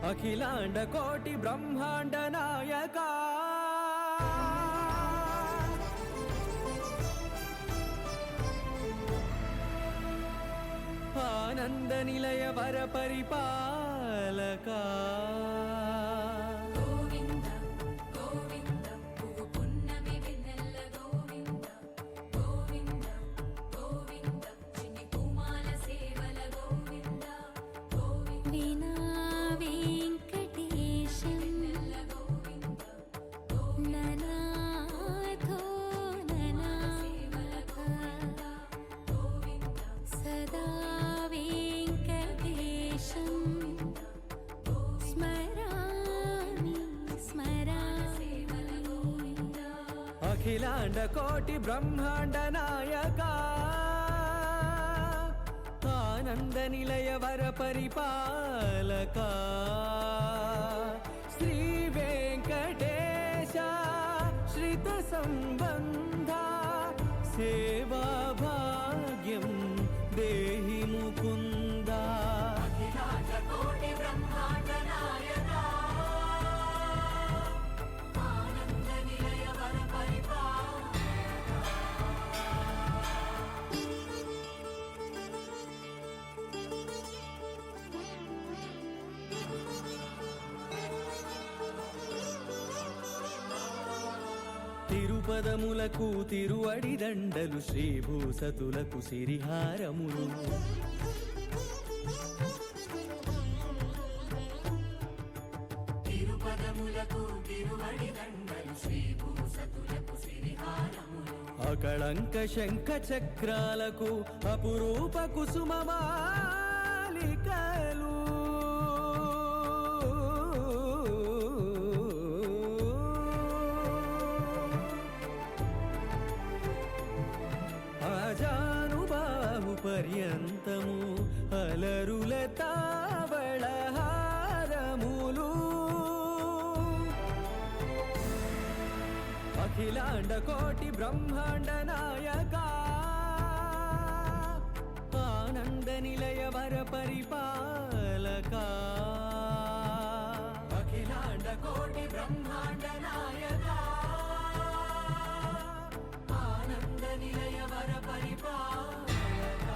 అఖిలాండ కోటి బ్రహ్మాండ నాయక ఆనంద నిలయ వర పరిపాలక అఖిలాండ కోటి బ్రహ్మాండ నాయక ఆనంద నిలయ వర పరిపాలక శ్రీ వెంకటేశ శ్రిత సంబంధ సేవా భాగ్యం దేహి ముకుంద. అఖిలాండ కోటి బ్రహ్మాండ నాయక ఆనంద నిలయ వర తిరుపదములకు తిరువడి దండలు శ్రీభూసతులకు సిరిహారములు తిరుపదములకు తిరువడి దండలు శ్రీభూసతులకు సిరిహారములు అకళంక శంఖ చక్రాలకు అపురూప కుసుమమాలికలు పర్యంతము అలరుల తావళహారములు అఖిలాండ కోటి బ్రహ్మాండ నాయక ఆనంద నిలయ వర పరిపాలక అఖిలాండ కోటి బ్రహ్మాండ నాయక ఆనంద నిలయ వర పరిపాలక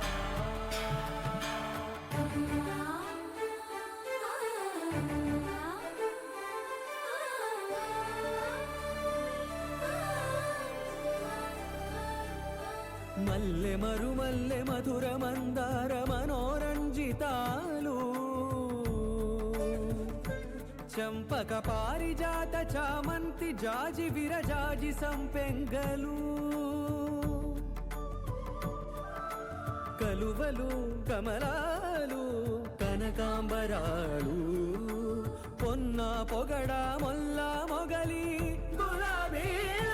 మల్లె మరుమల్లె మధుర మందార మనోరంజితాలు చంపక పారిజాత చామంతి జాజి విరజాజి సంపెంగలు కలువలు కమలాలు కనకాంబరాలు పొన్న పొగడ మొల్ల మొగలి గులాబీలు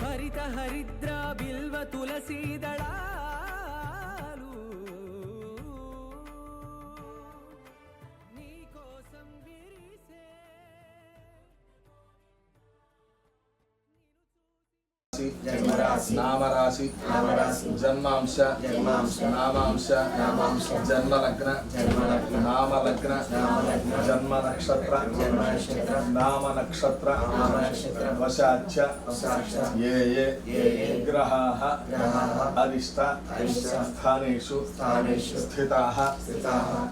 హరిత హరిద్ర బిల్వ తులసీదళాలు నీకోసం విరిసే నామరాశి జన్మాంశ నామాంశ జన్మలగ్న నామలగ్న జన్మ నక్షత్ర నామ నక్షత్ర వశాచ ఏ గ్రహాః అరిష్ట స్థానేషు స్థితాః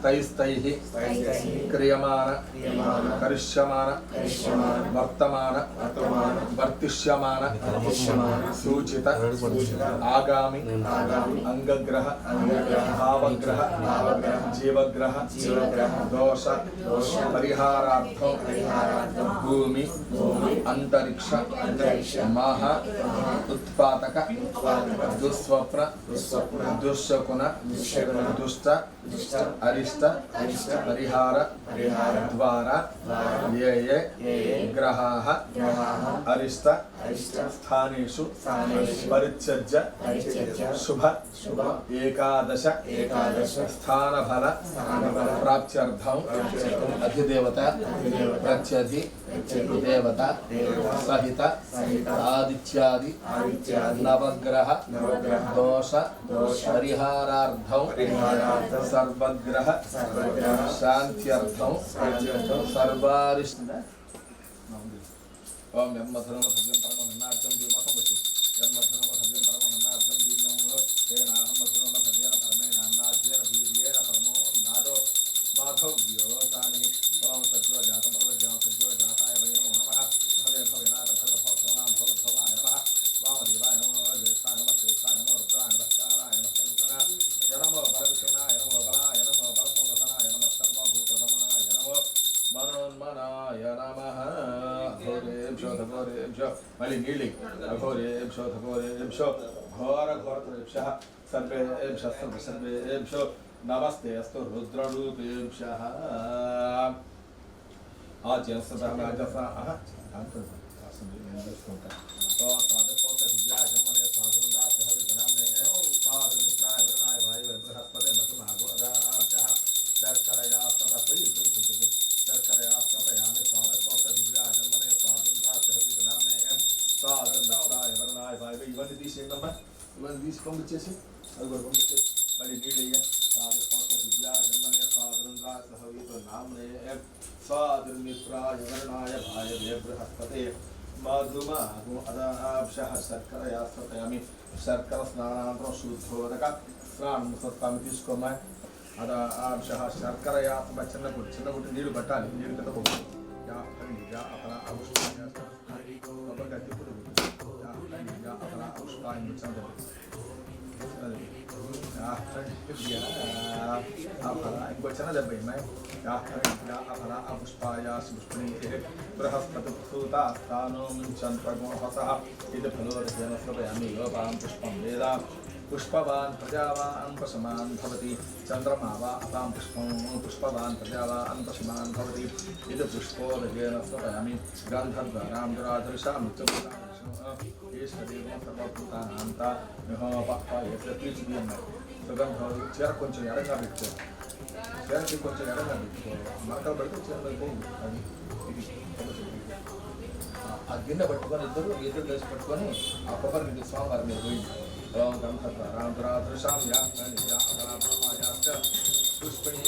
తైస్తైః క్రియమాణ కరిష్యమాణ వర్తమాన వర్తిష్యమాన సూచిత ఆగామి అంగగ్రహ భావగ్రహ జీవగ్రహ దోష పరిహారార్థం భూమి అంతరిక్ష మహా ఉత్పాతక దుస్వప్న దుశ్శకున దుష్ట అరిష్ట పరిహార ద్వారా ఏ గ్రహాః అరిష్ట స్థానేషు పరిత్యజ్య శుభ ఏకాదశ స్థానఫల ప్రాప్త్యర్థం అధిదేవత ప్రత్యధి దేవత సహిత ఆదిత్యాది నవగ్రహ దోష పరిహారార్థం సర్వగ్రహ శాంత్యర్థం సర్వారిష్ట ఓం యన్మధురమ సభ్యం పరమన్నార్జం దీమసం వసి యన్మధురమ సభ్యం పరమన్నార్జం దీమం తేనాహం మధురమ సభ్యేన పరమేణ అన్నార్జేన వీర్యేణ పరమో నాదో మాధవ్యో తాని ఓం సజ్జో జాతం ప్రవజ్జాం సజ్జో జాతాయ వై నమో నమః భవే భవేనాథ భగవత్సమాం భవద్భవాయ నమః వామదేవాయ నమో జ్యేష్ఠాయ నమః శ్రేష్ఠాయ నమో రుద్రాయ నమః కారాయ నమః కల్పనాయ నమో పరవిష్ణునాయ నమో బలాయ నమో పరమపదనాయ నమః సర్వభూతరమణాయ నమో మనోన్మనాయ నమః మళ్ళీ నీళ్ళి అఘోరేభ్యో ఘోరేభ్యో ఘోర ఘోరతరేభ్యః సర్వేభ్యః సర్వేభ్యో నమస్తే అస్తు రుద్రరూపేభ్యః ఇవన్నీ తీసేయండమ్మా ఇవన్నీ తీసి పంపించేసి అది కూడా పంపించేసి మళ్ళీ నీళ్ళయ్య దివ్యా జన్మనే స్వాతంత్ర నామ్నే స్వాదుర్మిత్రాయ వరుణాయ భాయవే బృహస్పతే మధుమాగు అదాభ్యః శర్కరయా స్థాపయామి శర్కర స్నానాంతరం శుద్ధోదక స్నానం సత్తామి తీసుకోమ్మా అదాభ్యః శర్కరయా చిన్నగుట్టి నీళ్ళు పట్టాలి నీళ్ళు కింద పోతుంది ఇంకో చిన్న దెబ్బ బృహస్పతి సూతాస్థానో ముంచంత్రగోహసః ఇది ఫలోదకేన శ్రవయామి యోపాం పుష్పం వేద పుష్పవాన్ ప్రజావాన్ పశమాన్ భవతి చంద్రమా వా అపాం పుష్పం పుష్పవాన్ ప్రజావాన్ పశమాన్ భవతి ఇది పుష్పోదకేన శ్రవయామి గంధర్వరాం దురాధర్షాం ఈశ్వరీవం సర్వభూతానాంత తీర్చిది అన్నారు సుగంధం చీర కొంచెం ఎడంగా పెట్టుకో చీరకి కొంచెం ఎడంగా పెట్టుకో మరకలు పెడితే చీర పోయింది అది ఇది ఆ గిన్నె పట్టుకొని ఎదురు కలిసి పట్టుకొని ఆ కొబ్బరి నీటి స్వామివారి మీద పోయింది ఓం గంధర్వరాం దురాధర్షాం పుష్పణి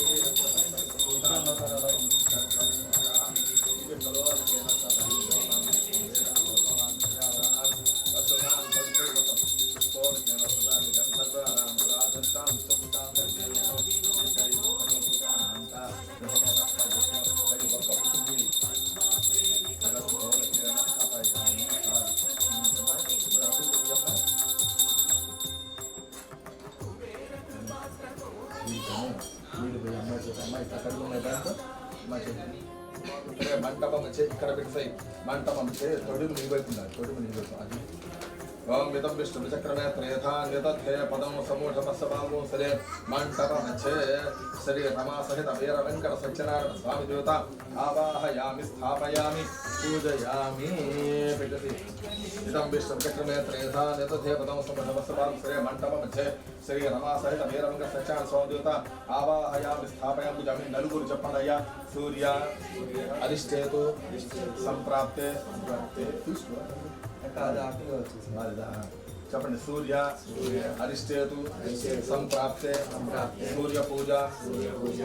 మంటపం వచ్చే ఇక్కడ పెట్టి మంటపం వచ్చే తొడుగు నిలబెడుతున్నారు తొడుగు నిలబెడుతుంది అది ఓం మితం విష్ణు చక్రమే త్రేధాన్యతే పదం సమూఢమస్సభామో సరే మంటపం వచ్చే శ్రీ రమా సహిత వీర వెంకట సత్యనారాయణ స్వామి దేవత ఆవాహయామి స్థాపయామి పూజయామి పెట్టది ఇదం విష్ణు చక్రమే త్రేధాన్యతే పదం సమూఢమస్సభామో సరే మంటపం వచ్చే శ్రీ రమా సహిత వీర వెంకట సత్యనారాయణ స్వామి దేవత ఆవాహయామి స్థాపయామి పూజామి నలుగురు చెప్పండి అయ్యా సూర్య అరిష్టేతు సంప్రాప్తే చెప్పండి సూర్య అరిష్టేతు సంప్రాప్తే సూర్య పూజ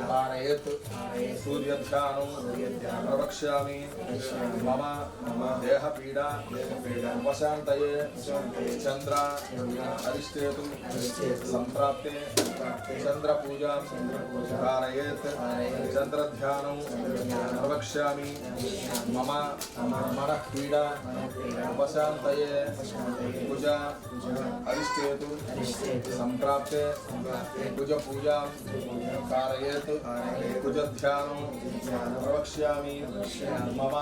పారయేత్ సూర్య ధ్యానం ప్రవక్ష్యామి మమ దేహ పీడ ఉపశాంతయే చంద్ర అరిష్టేతు సంప్రాప్తే చంద్ర పూజ పారయేత్ చంద్ర ధ్యానం ప్రవక్ష్యామి మమ మనః పీడ ఉపశాంతయే పూజ అరిష్టేతు సంప్రాప్తే కుజ పూజ कारयेत् कुजध्यानं प्रवक्ष्यामि मम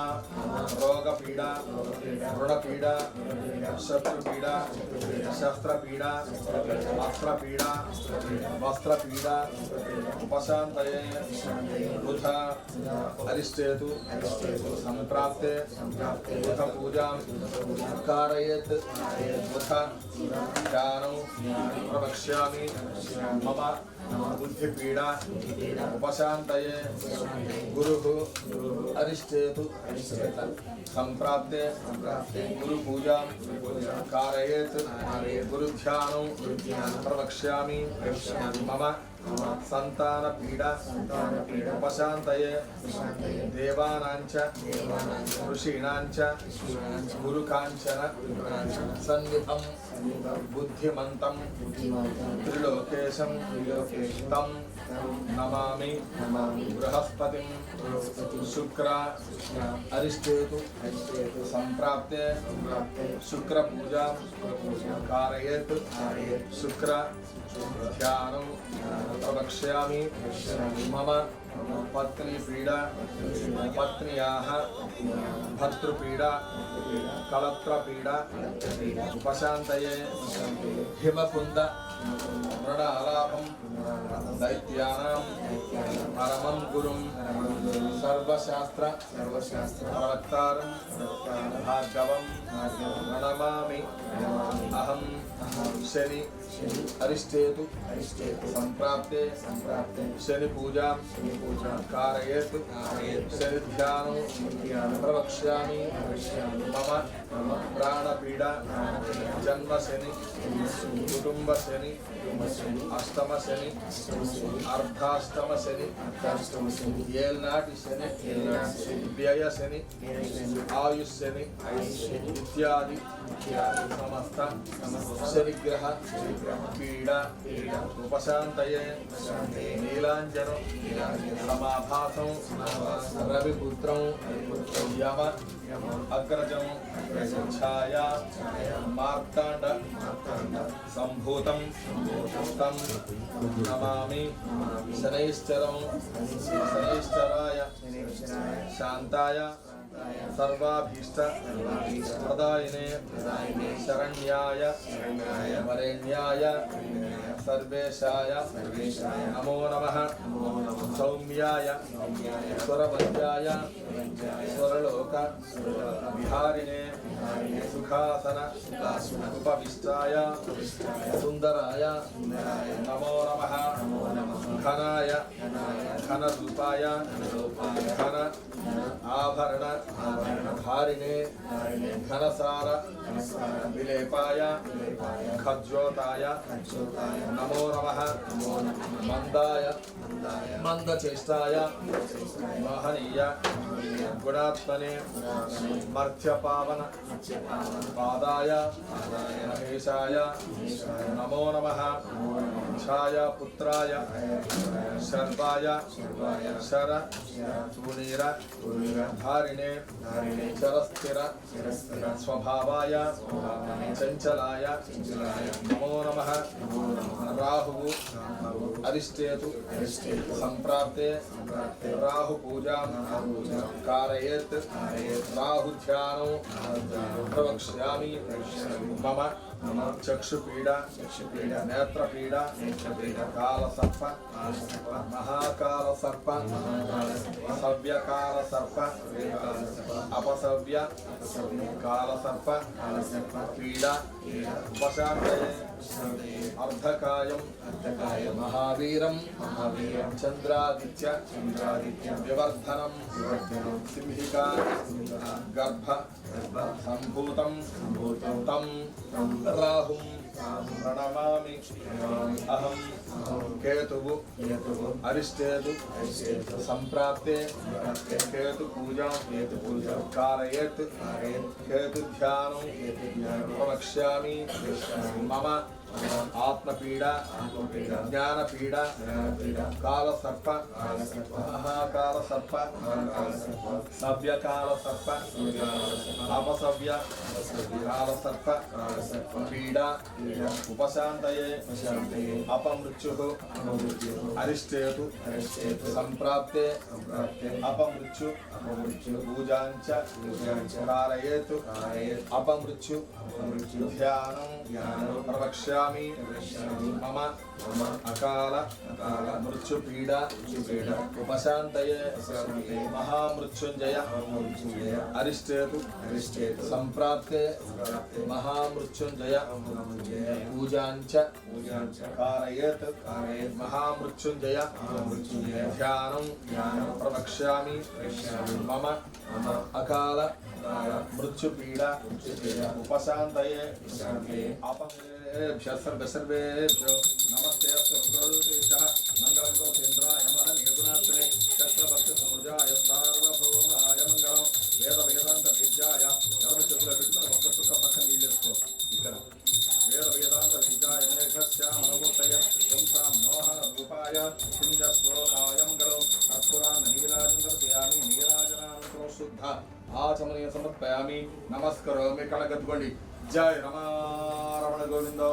रोगपीडा ऋणपीडा शत्रुपीडा शस्त्रपीडा अस्त्रपीडा वस्त्रपीडा उपशान्तये बुध अरिष्टेतु संप्राप्ते बुध पूजां कारयेत् बुध ध्यानं प्रवक्ष्यामि मम बुद्धिपीडा उपशान्तये गुरुः अरिष्टेतु सम्प्राप्ते गुरुपूजां कारयेत् गुरुध्यानं प्रवक्ष्यामि मम संतानपीडा उपशान्तये देवानाञ्च ऋषीणाञ्च गुरुकाञ्चन सन्निधं बुद्धिमन्तं त्रिलोकेशं तं नमामि बृहस्पतिं शुक्र अरिष्टेतु सम्प्राप्ते शुक्रपूजां कारयेत् शुक्र ध्यानं प्रवक्ष्यामि मम पत्नीपीडा पत्न्याः भर्तृपीडा कलत्रपीडा उपशान्तये हिमकुन्द मृडालापं दैत्यानां परमं गुरुं सर्वशास्त्र प्रवक्तारं भार्गवं प्रणमामि अहं शनि अरिष्टेतु सम्प्राप्ते शनिपूजां कारयेत् शनिध्यानं प्रवक्ष्यामि मम प्राणपीडा जन्मशनि कुटुम्बशनि अष्टमशनि अर्धाष्टमशनि ఏల్నాటి శని వ్యయ శని ఆయుష్శని ఇత్యాది సమస్త శనిగ్రహ పీడ ఉపశాంతయే నీలాంజనం సమాభాసం రవిపుత్రం యమ అగ్రజం ఛాయా మార్తాండ సంభూతం తం నమామి శనైశ్చరం శనైశ్చరాయ శాంతాయ सर्वाभीष्ट प्रदायिने शरण्याय वरेण्याय सर्वेशाय नमो नमः सौम्याय स्वरवन्द्याय स्वरलोक विहारिणे सुखासन उपविष्टाय सुन्दराय नमो नमः घनाय घनरूपाय घन आभरण धारिणे घनसार विलेपाय खज्योताय नमो नमः मंदाय मंदचेष्टाय महनीय गुणात्मने मर्त्यपावन पादाय महेशाय नमो नमः छायापुत्राय शर्वाय शर सुनीर धारिणे चरस्थिर स्वभावाय चंचलाय नमो नमः राहुः अरिष्टेतु सम्प्राप्ते राहुपूजां कारयेत् राहुध्यानं प्रवक्ष्यामि मम चक्षुपीडा नेत्रपीडा कालसर्प महाकालसर्प सव्यकालसर्प अपसव्य कालसर्प पीडा उपशान्तये अर्धकायं महावीरं चन्द्रादित्य विवर्धनं सिंहिका गर्भ सम्भूतं तं राहुं प्रणमामि अहं केतुः अरिष्टेतु सम्प्राप्ते केतुपूजां कारयेत् केतुध्यानं प्रवक्ष्यामि मम आत्मपीडा ज्ञानपीडा कालसर्प महाकालसर्प सव्यकालसर्प अपसव्य कालसर्प पीडा उपशान्तये अपमृत्युः अरिष्टेतु सम्प्राप्ते अपमृत्यु पूजाञ्च कारयेत् अपमृत्यु ध्यानं प्रवक्ष्यामि मम అకాల మృత్యుపీడ ఉపశాంతయే మహామృత్యుంజయ అరిష్టేతు సంప్రాప్తే మహామృత్యుంజయ పూజాంచ కారయేత్ మహామృత్యుంజయ ధ్యానం ప్రవక్ష్యామి మమ అకాల మృత్యుపీడ ఉపశాంతయే అపమేభ్యः సర్వేభ్యో నమస్తే అస్మృతేషః మంగళంతో కేంద్రాయ మహనీయగుణాత్మనే చక్రవర్తి సమృజాయ సార్వభౌమాయ మంగళం వేద వేదాంత విద్యాయ ఎవరి చేతిలో పెట్టుకుని ఒక్క చుక్క పక్కన నీళ్ళేసుకో ఇక్కడ వేద వేదాంత విద్యాయ మేఘశ్యామలమూర్తయ పుంసాం మోహన రూపాయ కుంజశ్లోకాయ మంగళం కర్పూరాన్న నీరాజందర్శయామి నీరాజనానంతరం శుద్ధ ఆచమనీయ సమర్పయామి నమస్కరోమి కళగద్దుకోండి జయ రమణ గోవింద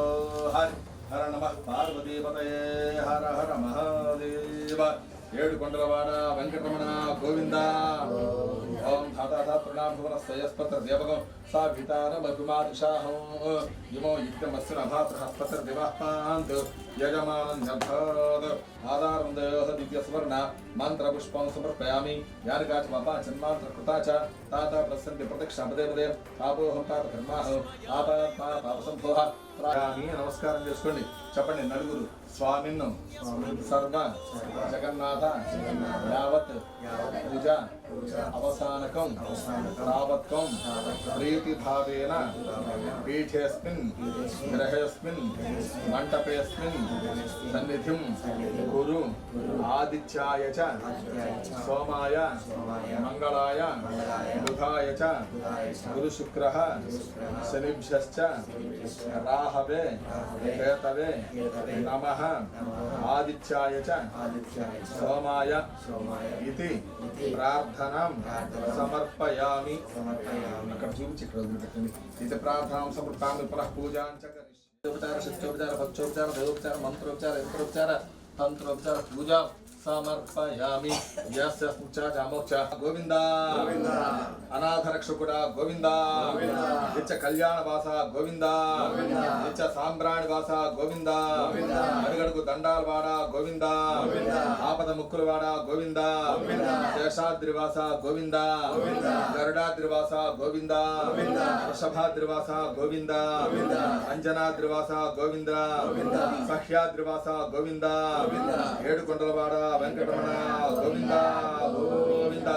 హరి హర నమ పార్వతీపతయే హర హర మహాదేవ ఏడు కొండలవాడ వెంకటరమణ గోవింద ఓం ధాత ప్రణామస్పత్ర దేవగం సా వితారమభిమాదిషాహం ఇమో యుక్తమస్సు నభాత్రహస్పత్ర దివాపాంత్ యజమాన్యర్థాద్ ఆధారందయోః దివ్యస్వర్ణ మంత్రపుష్పం సమర్పయామి యానికాచ మపా జన్మాంతర కృతా చ తాత ప్రసంతి ప్రత్యక్ష పదే తాపోహం తాత ధర్మాహం పాపాత్మా పాపసంభోః ప్రాయామి. నమస్కారం చేసుకోండి. చెప్పండి. నలుగురు స్వామిన్ను సర్వ జగన్నాథ యావత్ పూజ అవసానకం రావత్వం ప్రీతిభావేన పీఠేస్మిన్ గ్రహేస్మిన్ మంటపేస్మిన్ సన్నిధిం కురు ఆదిత్యాయ చ సోమాయ మంగళాయ బుధాయ చ గురు శుక్రః శనిభ్యశ్చ రాహవే కేతవే నమః ఆదిత్యాయ చ సోమాయ ఇతి ప్రార్థనాం సమర్పయామి. అక్కడ చూపించి ఇక్కడ వదిలిపెట్టండి. ఇది ప్రార్థనాం సమర్పయామి. పునః పూజాం చ కరిష్యామి. శక్త్యోపచార భక్త్యోపచార దైవోపచార మంత్రోపచార యంత్రోపచార తంత్రోపచార పూజా సమర్పయామి. జామోక్ష గోవింద అనాథ రక్షకుడా గోవింద నిత్య కళ్యాణ వాస గోవింద నిత్య సాంబ్రాణి వాస గోవింద అడుగడుగు దండాల వాడ గోవింద ఆపద ముక్కుల వాడ గోవింద శేషాద్రి వాస గోవింద గరుడాద్రి వాస గోవింద వృషభాద్రి వాస గోవింద అంజనాద్రి వాస గోవింద సహ్యాద్రి వాస గోవింద ఏడు కొండల వాడ వెంకటరమణ గోవింద గోవింద.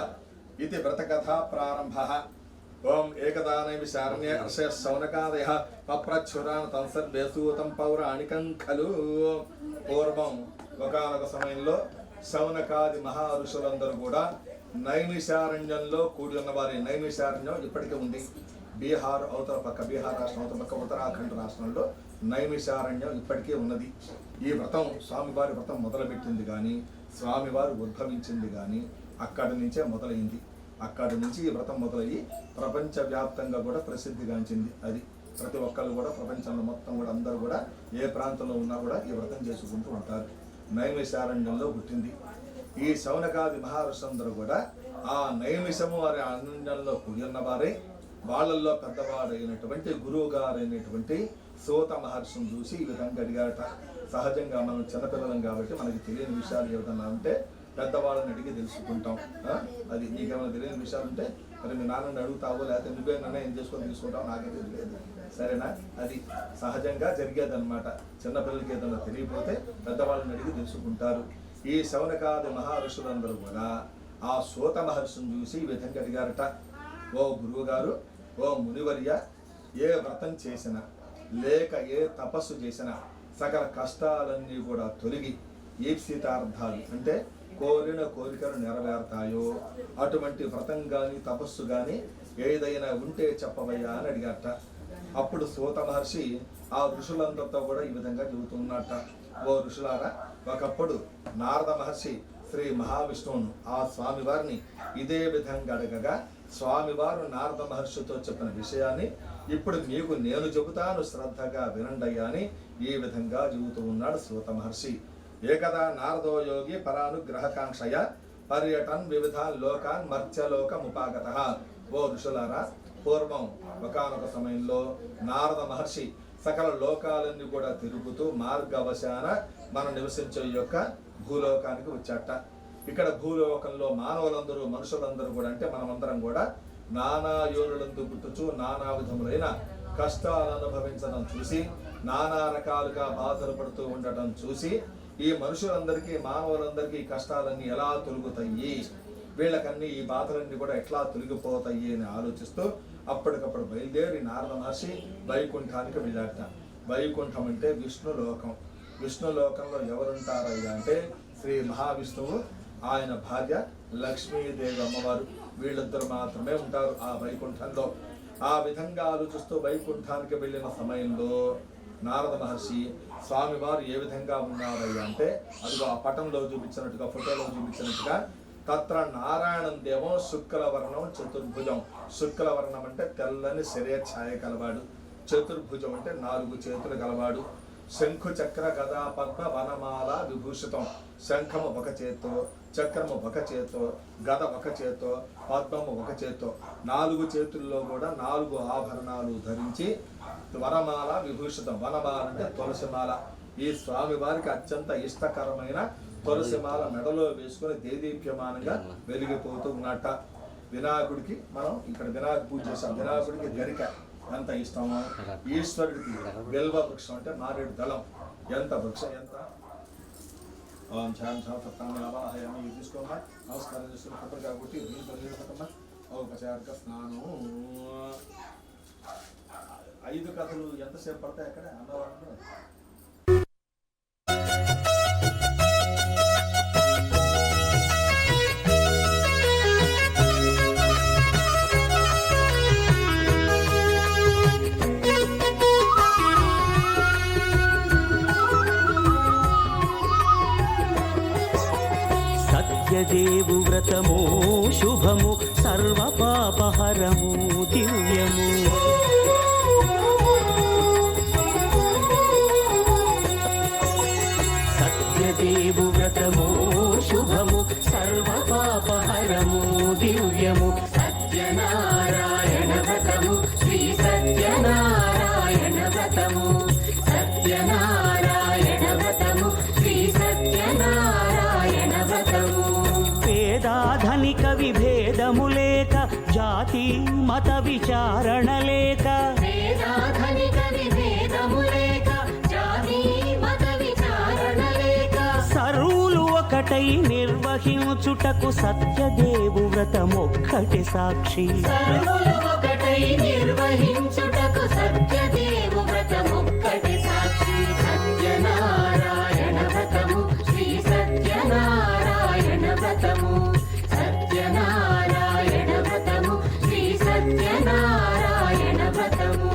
ఇది వ్రతకథా ప్రారంభః. ఓం ఏకదానైమిషారణ్యే అర్షయ శౌనకాదయః పప్రచ్ఛురాన్ తన్సర్వే సూతం పౌరాణికం ఖలు. పూర్వం ఒకానొక సమయంలో శౌనకాది మహా ఋషులందరూ కూడా నైమిషారణ్యంలో కూడి ఉన్నవారి. నైమిషారణ్యం ఇప్పటికీ ఉంది. బీహార్ అవతల పక్క, బీహార్ రాష్ట్రం అవతల పక్క ఉత్తరాఖండ్ రాష్ట్రంలో నైమిషారణ్యం ఇప్పటికీ ఉన్నది. ఈ వ్రతం స్వామివారి వ్రతం మొదలుపెట్టింది కానీ, స్వామివారు ఉద్భవించింది కానీ అక్కడి నుంచే మొదలైంది. అక్కడి నుంచి ఈ వ్రతం మొదలయ్యి ప్రపంచవ్యాప్తంగా కూడా ప్రసిద్ధిగాంచింది. అది ప్రతి ఒక్కరు కూడా ప్రపంచంలో మొత్తం కూడా అందరూ కూడా ఏ ప్రాంతంలో ఉన్నా కూడా ఈ వ్రతం చేసుకుంటూ ఉంటారు. నైమిషారణ్యంలో పుట్టింది. ఈ శౌనకాది మహర్షులందరూ కూడా ఆ నైమిషము వారి అరణ్యంలో కూడి ఉన్నవారే. వాళ్ళల్లో పెద్దవాడైనటువంటి గురువు గారైనటువంటి సూత మహర్షిని చూసి ఈ విధంగా అడిగాట. సహజంగా మనం చిన్నపిల్లలం కాబట్టి మనకి తెలియని విషయాలు ఏదన్నా ఉంటే పెద్దవాళ్ళని అడిగి తెలుసుకుంటాం. అది నీకేమైనా తెలియని విషయాలు ఉంటే మరి మీ నాన్నని అడుగుతావో, లేకపోతే నువ్వే నిర్ణయం చేసుకొని తీసుకుంటావు, నాకైతే తెలియదు. సరేనా? అది సహజంగా జరిగేదన్నమాట. చిన్నపిల్లలకి ఏదైనా తెలియకపోతే పెద్దవాళ్ళని అడిగి తెలుసుకుంటారు. ఈ శౌనకాది మహర్షులందరూ కూడా ఆ సూత మహర్షిని చూసి ఈ విధంగా అడిగారట. ఓ గురువుగారు, ఓ మునివర్య, ఏ వ్రతం చేసినా లేక ఏ తపస్సు చేసినా సకల కష్టాలన్నీ కూడా తొలగి ఈప్సితార్థాలు అంటే కోరిన కోరికలు నెరవేరుతాయో అటువంటి వ్రతం కానీ తపస్సు కానీ ఏదైనా ఉంటే చెప్పవయ్యా అని అడిగారట. అప్పుడు సూత మహర్షి ఆ ఋషులందరితో కూడా ఈ విధంగా చెబుతున్నట్ట. ఓ ఋషులారా, ఒకప్పుడు నారద మహర్షి శ్రీ మహావిష్ణువును ఆ స్వామివారిని ఇదే విధంగా అడగగా స్వామివారు నారద మహర్షితో చెప్పిన విషయాన్ని ఇప్పుడు మీకు నేను చెబుతాను, శ్రద్ధగా వినండయ్యా అని ఈ విధంగా చెబుతూ ఉన్నాడు సూత మహర్షి. ఏకదా నారదో యోగి పరానుగ్రహకాంక్షయ పర్యటన్ వివిధాన్ లోకాన్ మర్త్యలోకముపాగతః. ఓ ఋషులారా, పూర్వం ఒకానొక సమయంలో నారద మహర్షి సకల లోకాలన్నీ కూడా తిరుగుతూ మార్గవశాన మనం నివసించే ఈ యొక్క భూలోకానికి వచ్చాట. ఇక్కడ భూలోకంలో మానవులందరూ, మనుషులందరూ కూడా, అంటే మనమందరం కూడా నానా యోనులందు పుట్టుచు నానా విధములైన కష్టాలు అనుభవించడం చూసి, నానా రకాలుగా బాధలు పడుతూ ఉండటం చూసి, ఈ మనుషులందరికీ, మానవులందరికీ ఈ కష్టాలన్నీ ఎలా తొలుగుతాయి, వీళ్ళకన్నీ ఈ బాధలన్నీ కూడా ఎట్లా తొలగిపోతాయి అని ఆలోచిస్తూ అప్పటికప్పుడు బయలుదేరి నారద మహర్షి వైకుంఠానికి వెళ్ళాట. వైకుంఠం అంటే విష్ణులోకం. విష్ణులోకంలో ఎవరుంటారయ్యా అంటే శ్రీ మహావిష్ణువు, ఆయన భార్య లక్ష్మీదేవి అమ్మవారు, వీళ్ళిద్దరు మాత్రమే ఉంటారు ఆ వైకుంఠంలో. ఆ విధంగా ఆలోచిస్తూ వైకుంఠానికి వెళ్ళిన సమయంలో నారద మహర్షి స్వామివారు ఏ విధంగా ఉన్నారయ్యా అంటే అదిగో ఆ పటంలో చూపించినట్టుగా, ఫోటోలో చూపించినట్టుగా, తత్ర నారాయణం దేవం శుక్లవర్ణం చతుర్భుజం. శుక్లవర్ణం అంటే తెల్లని శరీర ఛాయ కలవాడు, చతుర్భుజం అంటే 4 చేతులు గలవాడు, శంఖు చక్ర గదా పద్మ వనమాల విభూషితం. శంఖము ఒక చేత్తో, చక్రము ఒక చేత్తో, గద ఒక చేత్తో, పద్మము ఒక చేత్తో, 4 చేతుల్లో కూడా 4 ఆభరణాలు ధరించి వనమాల విభూషితం. వనమాల అంటే తులసిమాల. ఈ స్వామి వారికి అత్యంత ఇష్టకరమైన తులసిమాల మెడలో వేసుకుని దేదీప్యమానంగా వెలిగిపోతూ ఉన్నట్ట. వినాయకుడికి మనం ఇక్కడ వినాయక పూజ చేసాం. వినాయకుడికి గరిక ఎంత ఇష్టమో, ఈశ్వరుడికి బిల్వ వృక్షం అంటే మారేడు దళం ఎంత వృక్షం, ఎంత ఓం శాం శాం సత్తామయామి తీసుకోమ్మా. నమస్కారం చేసుకుని కొబ్బరికాయ కొట్టి నీళ్ళమ్మా. ఔపచారిక స్నానం. 5 కథలు ఎంతసేపు పడతాయి అక్కడ అన్నవాళ్ళు? సత్యదేవు వ్రతము శుభము, సర్వ పాపహరము దివ్యము. సత్యదేవు వ్రతము శుభము, సర్వ పాపహరము దివ్యము. సత్యనారాయణ వ్రతము, శ్రీ సత్యనారాయణ వ్రతము. సత్యనారాయణ వ్రతము, శ్రీ సత్యనారాయణ వ్రతము. పేదాధనిక విభేదము లేక, జాతి మత విచారణ లేక. పేదాధనిక విభేదము లేక, జాతి మత విచారణ లేక. సర్వులు ఒకటై నిర్వహించుటకు సత్యదేవు వ్రతమొక్కటి సాక్షి. సర్వులు ఒకటై నిర్వహించుటకు సత్యదేవు వ్రతమొక్కటి సాక్షి. సత్యనారాయణ వ్రతము, శ్రీ సత్యనారాయణ వ్రతము. సత్యనారాయణ వ్రతము, శ్రీ సత్యనారాయణ వ్రతము.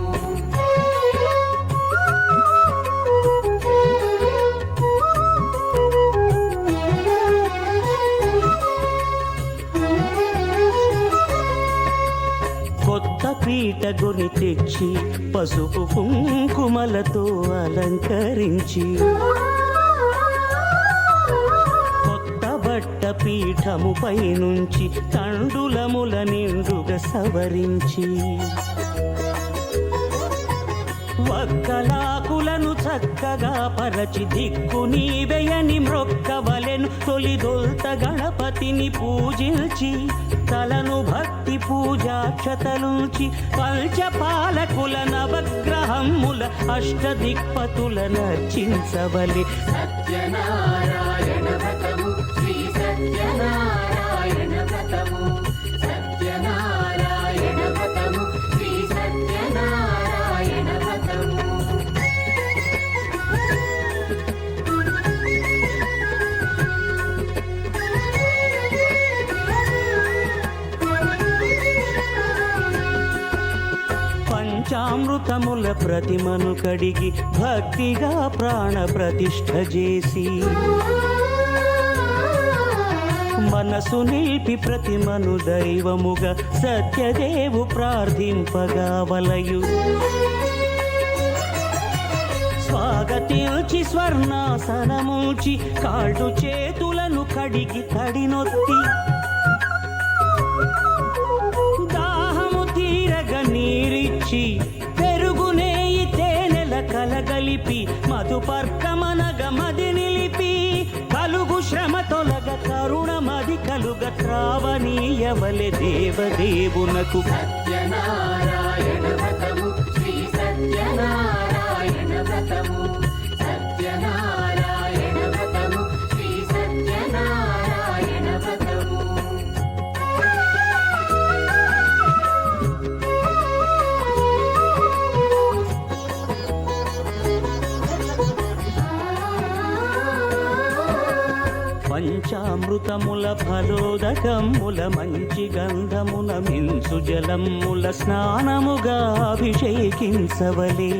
కొత్త పీట గొని తెచ్చి పసుపు కుంకుమలతో అలంకరించి, కొత్త బట్ట పీఠముపై నుంచి తండులముల నిండుగా సవరించి, వక్కలాకులను చక్కగా పరచి దిక్కు నీవెయని మ్రొక్కవలెను. తొలిదొల్త గణపతిని పూజించి, తలను భక్తి పూజాక్షతలుంచి, పంచపాలకుల నవగ్రహముల అష్టదిక్పతుల నర్చించవలె. సత్యనారాయణ వ్రతము, శ్రీ సత్యనారాయణ వ్రతము. సత్యనారాయణ వ్రతము, శ్రీ సత్యనారాయణ వ్రతము. పంచామృతముల ప్రతిమను కడిగి భక్తిగా ప్రాణ ప్రతిష్ఠ చేసి, మనసు నిలిపి ప్రతిమను దైవముగా సత్యదేవు ప్రార్థింపగా వలయు. స్వాగతించి స్వర్ణాసనముంచి, కాళ్ళు చేతులను కడిగి తడినొత్తి, దాహము తీరగ నీరిచ్చి, పెరుగు నేయి తేనెల కలగలిపి, మధుపర్కమనగ మదిని రావణీయవలె దేవదేవునకు. సత్యనారాయణ వ్రతము శ్రీ సత్యనారాయణ వ్రతము సత్యనారాయణ వ్రతము శ్రీ సత్యనారాయణ వ్రతము. పంచామృతముల ఫలోదకముల మంచి గంధమున మించు జలముల స్నానముగా అభిషేకించవలే.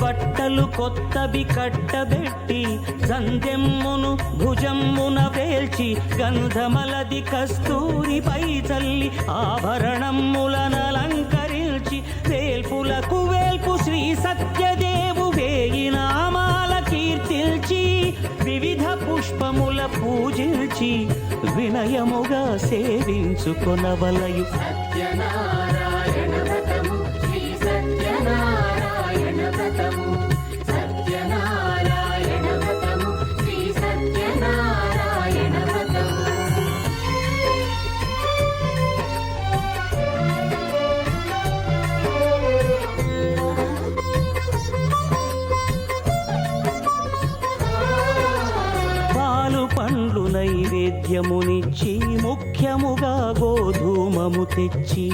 బట్టలు కొత్తవి కట్టబెట్టి సంధ్యమ్మును భుజమ్మున వేల్చి గంధమలది కస్తూరిపై చల్లి ఆభరణములనలంకరించి వేల్పులకు వేల్పు శ్రీ సత్యదేవు వేయి నామాల కీర్తిల్చి వివిధ పుష్పముల పూజించి వినయముగా సేవించుకొనవలయు. సత్యనారాయణ వ్రతము శ్రీ సత్యనారాయణ వ్రతము సత్యనారాయణ వ్రతము శ్రీ సత్యనారాయణ వ్రతము. పాలు పండ్లు నైవేద్యమునిచ్చి ముఖ్యముగా గోధూమము తెచ్చి.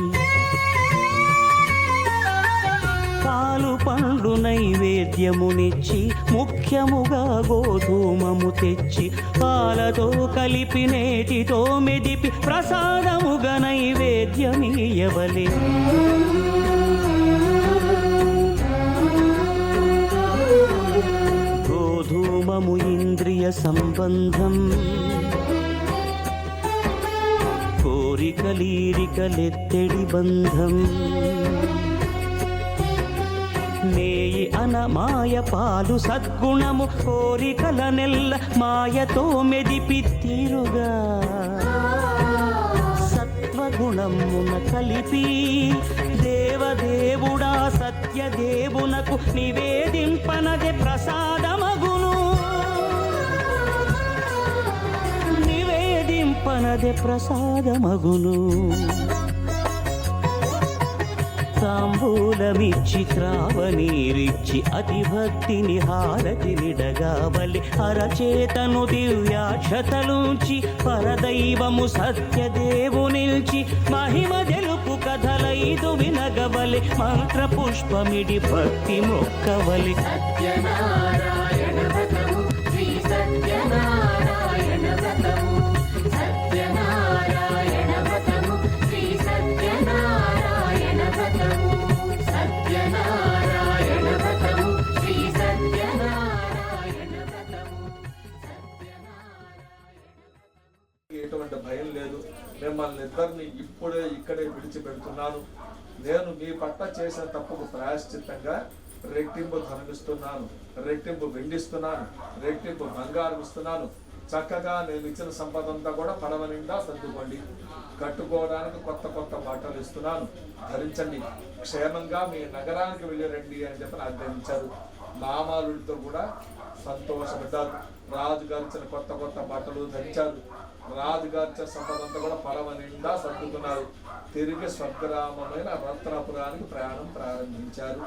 పాలు పండ్లు నైవేద్యమునిచ్చి ముఖ్యముగా గోధూమము తెచ్చి పాలతో కలిపి నేతితో మెదిపి ప్రసాదముగా నైవేద్యమీయవలే. గోధూమము ఇంద్రియ సంబంధం కోరికలీరికలెత్తెడి బంధం. నేయి అనమాయ పాలు సద్గుణము కోరికల నెల్ల మాయతో మెదిపి తీరుగా సత్వగుణమున కలిపి దేవదేవుడా సత్యదేవునకు నివేదింపనదే ప్రసాదమగును. నివేదింపనదే ప్రసాదమగును. తాంబూలమిచ్చి త్రావనీరిచ్చి అతి భక్తిని హారతినిడగావలి. అరచేతను దివ్యాక్షతలుంచి పరదైవము సత్యదేవు నిల్చి మహిమ తెలుపు కథలైదు వినగవలి. మంత్ర పుష్పమిడి భక్తి మొక్కవలి. సత్యనారాయణ వ్రతము శ్రీ సత్యనారాయణ వ్రతము సత్యనారాయణ వ్రతము శ్రీ సత్యనారాయణ వ్రతము సత్యనారాయణ వ్రతము శ్రీ సత్యనారాయణ వ్రతము ఎటువంటి భయం లేదు. మిమ్మల్ని ఇద్దరిని ఇప్పుడే ఇక్కడే విడిచిపెడుతున్నాను. నేను మీ పట్ల చేసిన తప్పుకు ప్రాయశ్చిత్తంగా రెట్టింపు ధనమిస్తున్నాను, రెట్టింపు వెండిస్తున్నాను, రెట్టింపు బంగారం ఇస్తున్నాను. చక్కగా నేను ఇచ్చిన సంపద అంతా కూడా పడవ నిండా సర్దుకోండి. కట్టుకోవడానికి కొత్త కొత్త బట్టలు ఇస్తున్నాను, ధరించండి. క్షేమంగా మీ నగరానికి వెళ్ళి రండి అని చెప్పి ఆజ్ఞాపించారు. మామాలుడితో కూడా సంతోషపడ్డారు. రాజుగారు ఇచ్చిన కొత్త కొత్త బట్టలు ధరించారు. రాజుగారు ఇచ్చిన సంపద అంతా కూడా పడవ నిండా సర్దుకున్నారు. తిరిగి స్వర్గరామమైన రత్నపురానికి ప్రయాణం ప్రారంభించారు.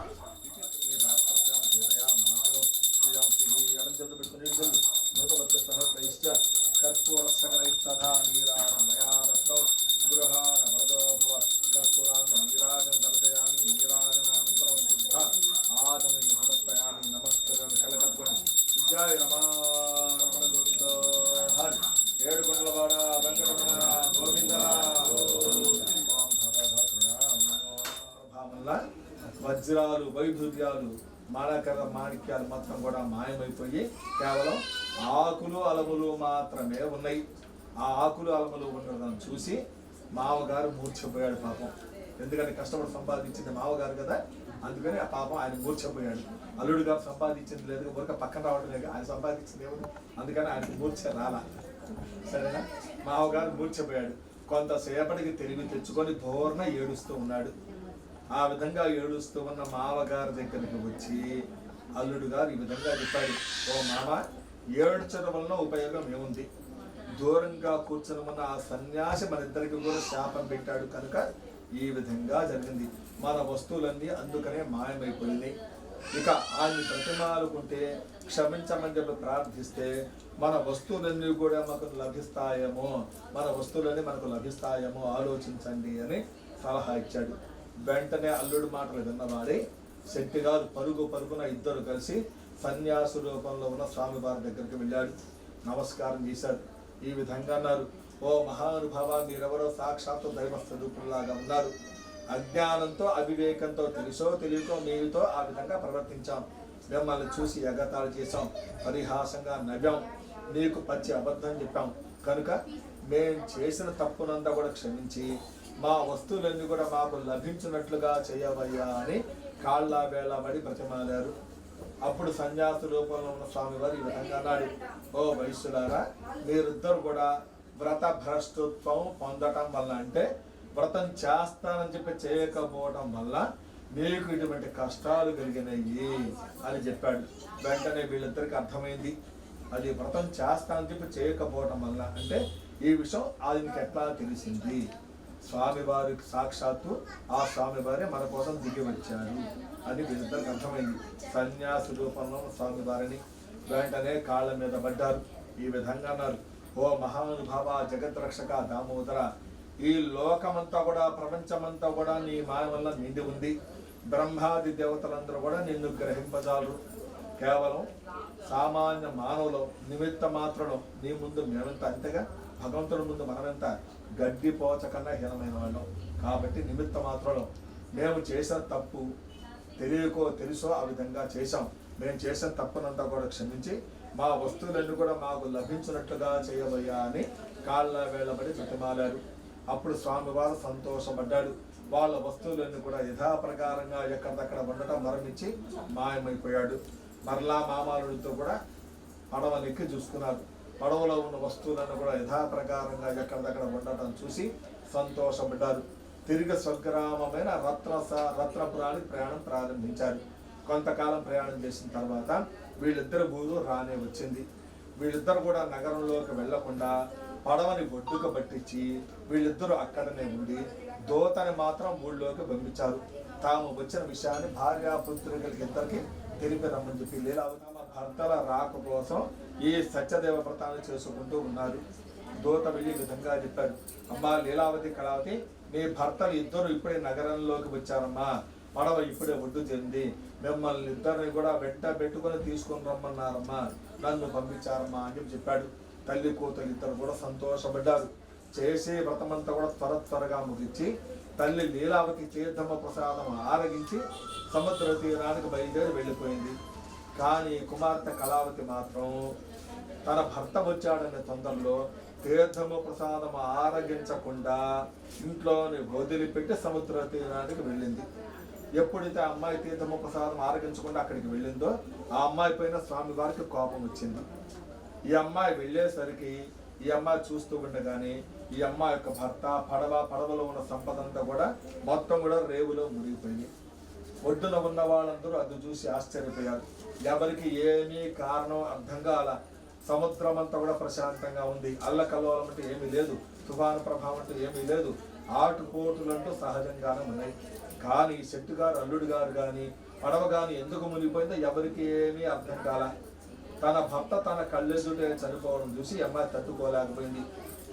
వజ్రాలు వైఢూర్యాలు మానకర మాణిక్యాలు మొత్తం కూడా మాయమైపోయి కేవలం ఆకులు అలములు మాత్రమే ఉన్నాయి. ఆ ఆకులు అలములు ఉండడం చూసి మావగారు మూర్ఛపోయాడు పాపం. ఎందుకంటే కష్టపడి సంపాదించింది మావగారు కదా, అందుకని ఆ పాపం ఆయన మూర్ఛపోయాడు. అల్లుడు గారు సంపాదించింది లేదు, ఊరక పక్కన రావడం లేదు, ఆయన సంపాదించింది ఏమిటి, అందుకని ఆయనకు మూర్ఛ రాలా. సరేనా, మావగారు మూర్ఛపోయాడు. కొంతసేపటికి తెలివి తెచ్చుకొని ధోరణ ఏడుస్తూ ఉన్నాడు. ఆ విధంగా ఏడుస్తూ ఉన్న మావగారి దగ్గరికి వచ్చి అల్లుడు గారు ఈ విధంగా చెప్పాడు, ఓ మామ, ఏడ్చడం వలన ఉపయోగం ఏముంది? దూరంగా కూర్చున్న ఆ సన్యాసి మన ఇద్దరికి కూడా శాపం పెట్టాడు కనుక ఈ విధంగా జరిగింది. మన వస్తువులన్నీ అందుకనే మాయమైపోయినాయి. ఇక ఆయన ప్రతిమాలుకుంటే క్షమించమని చెప్పి ప్రార్థిస్తే మన వస్తువులన్నీ కూడా మనకు లభిస్తాయేమో ఆలోచించండి అని సలహా ఇచ్చాడు. వెంటనే అల్లుడు మాటలు విన్నవాడే శెట్టి గారు పరుగున ఇద్దరు కలిసి సన్యాసు రూపంలో ఉన్న స్వామివారి దగ్గరికి వెళ్ళాడు. నమస్కారం చేశాడు. ఈ విధంగా అన్నారు, ఓ మహానుభావ, మీరెవరో సాక్షాత్తు దైవ స్వరూపులాగా ఉన్నారు. అజ్ఞానంతో అవివేకంతో తెలుసో తెలియకో మీతో ఆ విధంగా ప్రవర్తించాం. మిమ్మల్ని చూసి ఎగతాళి చేశాం, పరిహాసంగా నవ్వాం, మీకు పచ్చి అబద్ధం చెప్పాం. కనుక మేము చేసిన తప్పునంతా కూడా క్షమించి మా వస్తువులన్నీ కూడా మాకు లభించినట్లుగా చేయవయ్యా అని కాళ్ళ వేళబడి బ్రతిమాలారు. అప్పుడు సన్యాసి రూపంలో ఉన్న స్వామివారు ఈ విధంగా అన్నాడు, ఓ వైశ్యులారా, మీరిద్దరు కూడా వ్రత భ్రష్టత్వం పొందటం వల్ల, అంటే వ్రతం చేస్తానని చెప్పి చేయకపోవడం వల్ల మీకు ఇటువంటి కష్టాలు కలిగినాయి అని చెప్పాడు. వెంటనే వీళ్ళిద్దరికి అర్థమైంది, అది వ్రతం చేస్తానని చెప్పి చేయకపోవడం వల్ల, అంటే ఈ విషయం ఆయనకి ఎట్లా తెలిసింది? స్వామివారికి సాక్షాత్తు ఆ స్వామివారే మన కోసం దిగి వచ్చారు అని వీళ్ళిద్దరికి అర్థమైంది. సన్యాసి రూపంలో స్వామివారిని వెంటనే కాళ్ళ మీద పడ్డారు. ఈ విధంగా అన్నారు, ఓ మహానుభావ, జగద్రక్షక దామోదర, ఈ లోకమంతా కూడా ప్రపంచమంతా కూడా నీ మాయ వల్ల నిండి ఉంది. బ్రహ్మాది దేవతలందరూ కూడా నిన్ను గ్రహింపజాలరు. కేవలం సామాన్య మానవులు నిమిత్త మాత్రం నీ ముందు మేమెంత, అంతేగా భగవంతుడి ముందు మనమెంత గడ్డి పోచ కన్నా హీనమైన వాళ్ళం. కాబట్టి నిమిత్త మాత్రం మేము చేసిన తప్పు తెలియకో తెలుసో ఆ విధంగా చేశాం. మేము చేసిన తప్పునంతా కూడా క్షమించి మా వస్తువులన్నీ కూడా మాకు లభించినట్లుగా చేయబోయా అని కాళ్ళ వేళబడి బ్రతిమాలారు. అప్పుడు స్వామివారు సంతోషపడ్డాడు. వాళ్ళ వస్తువులన్నీ కూడా యథాప్రకారంగా ఎక్కడదక్కడ ఉండటం మరణించి మాయమైపోయాడు. మరలా మామాలుడితో కూడా పడవనెక్కి చూసుకున్నారు. పడవలో ఉన్న వస్తువులను కూడా యథాప్రకారంగా ఎక్కడదక్కడ ఉండటం చూసి సంతోషపడ్డారు. తిరిగి స్వగ్రామమైన రత్నపురానికి ప్రయాణం ప్రారంభించారు. కొంతకాలం ప్రయాణం చేసిన తర్వాత వీళ్ళిద్దరు ఊరు రానే వచ్చింది. వీళ్ళిద్దరు కూడా నగరంలోకి వెళ్లకుండా పడవని ఒడ్డుకు పట్టించి వీళ్ళిద్దరూ అక్కడనే ఉండి దోతని మాత్రం ఊళ్ళోకి పంపించారు. తాము వచ్చిన విషయాన్ని భార్యాపుత్రులకి ఇద్దరికి తెలిపి రమ్మని చెప్పి లీలావతి భర్తల రాక కోసం ఈ సత్యదేవ వ్రతాన్ని చేసుకుంటూ ఉన్నారు. దూత వెళ్ళి విధంగా చెప్పారు, అమ్మా లీలావతి, కళావతి, మీ భర్తలు ఇద్దరు ఇప్పుడే నగరంలోకి వచ్చారమ్మా. పడవ ఇప్పుడే ఒడ్డు చెంది మిమ్మల్ని ఇద్దరిని కూడా వెంట పెట్టుకొని తీసుకొని రమ్మన్నారమ్మా, నన్ను పంపించారమ్మా అని చెప్పాడు. తల్లి కూతురు ఇద్దరు కూడా సంతోషపడ్డారు. చేసే వ్రతమంతా కూడా త్వరగా ముగించి తల్లి లీలావతి తీర్థమ ప్రసాదం ఆరగించి సముద్ర తీరానికి బయలుదేరి వెళ్ళిపోయింది. కానీ కుమార్తె కళావతి మాత్రం తన భర్త వచ్చాడనే తొందరలో తీర్థము ప్రసాదం ఆరగించకుండా ఇంట్లోని వదిలిపెట్టి సముద్ర తీరానికి వెళ్ళింది. ఎప్పుడైతే ఆ అమ్మాయి తీర్థము ప్రసాదం ఆరగించకుండా అక్కడికి వెళ్ళిందో ఆ అమ్మాయి పైన స్వామివారికి కోపం వచ్చింది. ఈ అమ్మాయి వెళ్ళేసరికి ఈ అమ్మాయి చూస్తూ ఉండగానే ఈ అమ్మాయి యొక్క భర్త పడవలో ఉన్న సంపద అంతా కూడా మొత్తం కూడా రేవులో మునిగిపోయింది. ఒడ్డున ఉన్న వాళ్ళందరూ అది చూసి ఆశ్చర్యపోయారు. ఎవరికి ఏమీ కారణం అర్థం కాల. సముద్రం అంతా కూడా ప్రశాంతంగా ఉంది. అల్లకల్లోలం అంటే ఏమీ లేదు, తుఫాను ప్రభావం అంటే ఏమీ లేదు, ఆటుపోటులంటూ సహజంగానే ఉన్నాయి. కానీ శెట్టి గారు అల్లుడు గారు కానీ పడవ కానీ ఎందుకు మునిగిపోయిందో ఎవరికి ఏమీ అర్థం కాల. తన భర్త తన కళ్ళెదుటే చనిపోవడం చూసి అమ్మాయి తట్టుకోలేకపోయింది.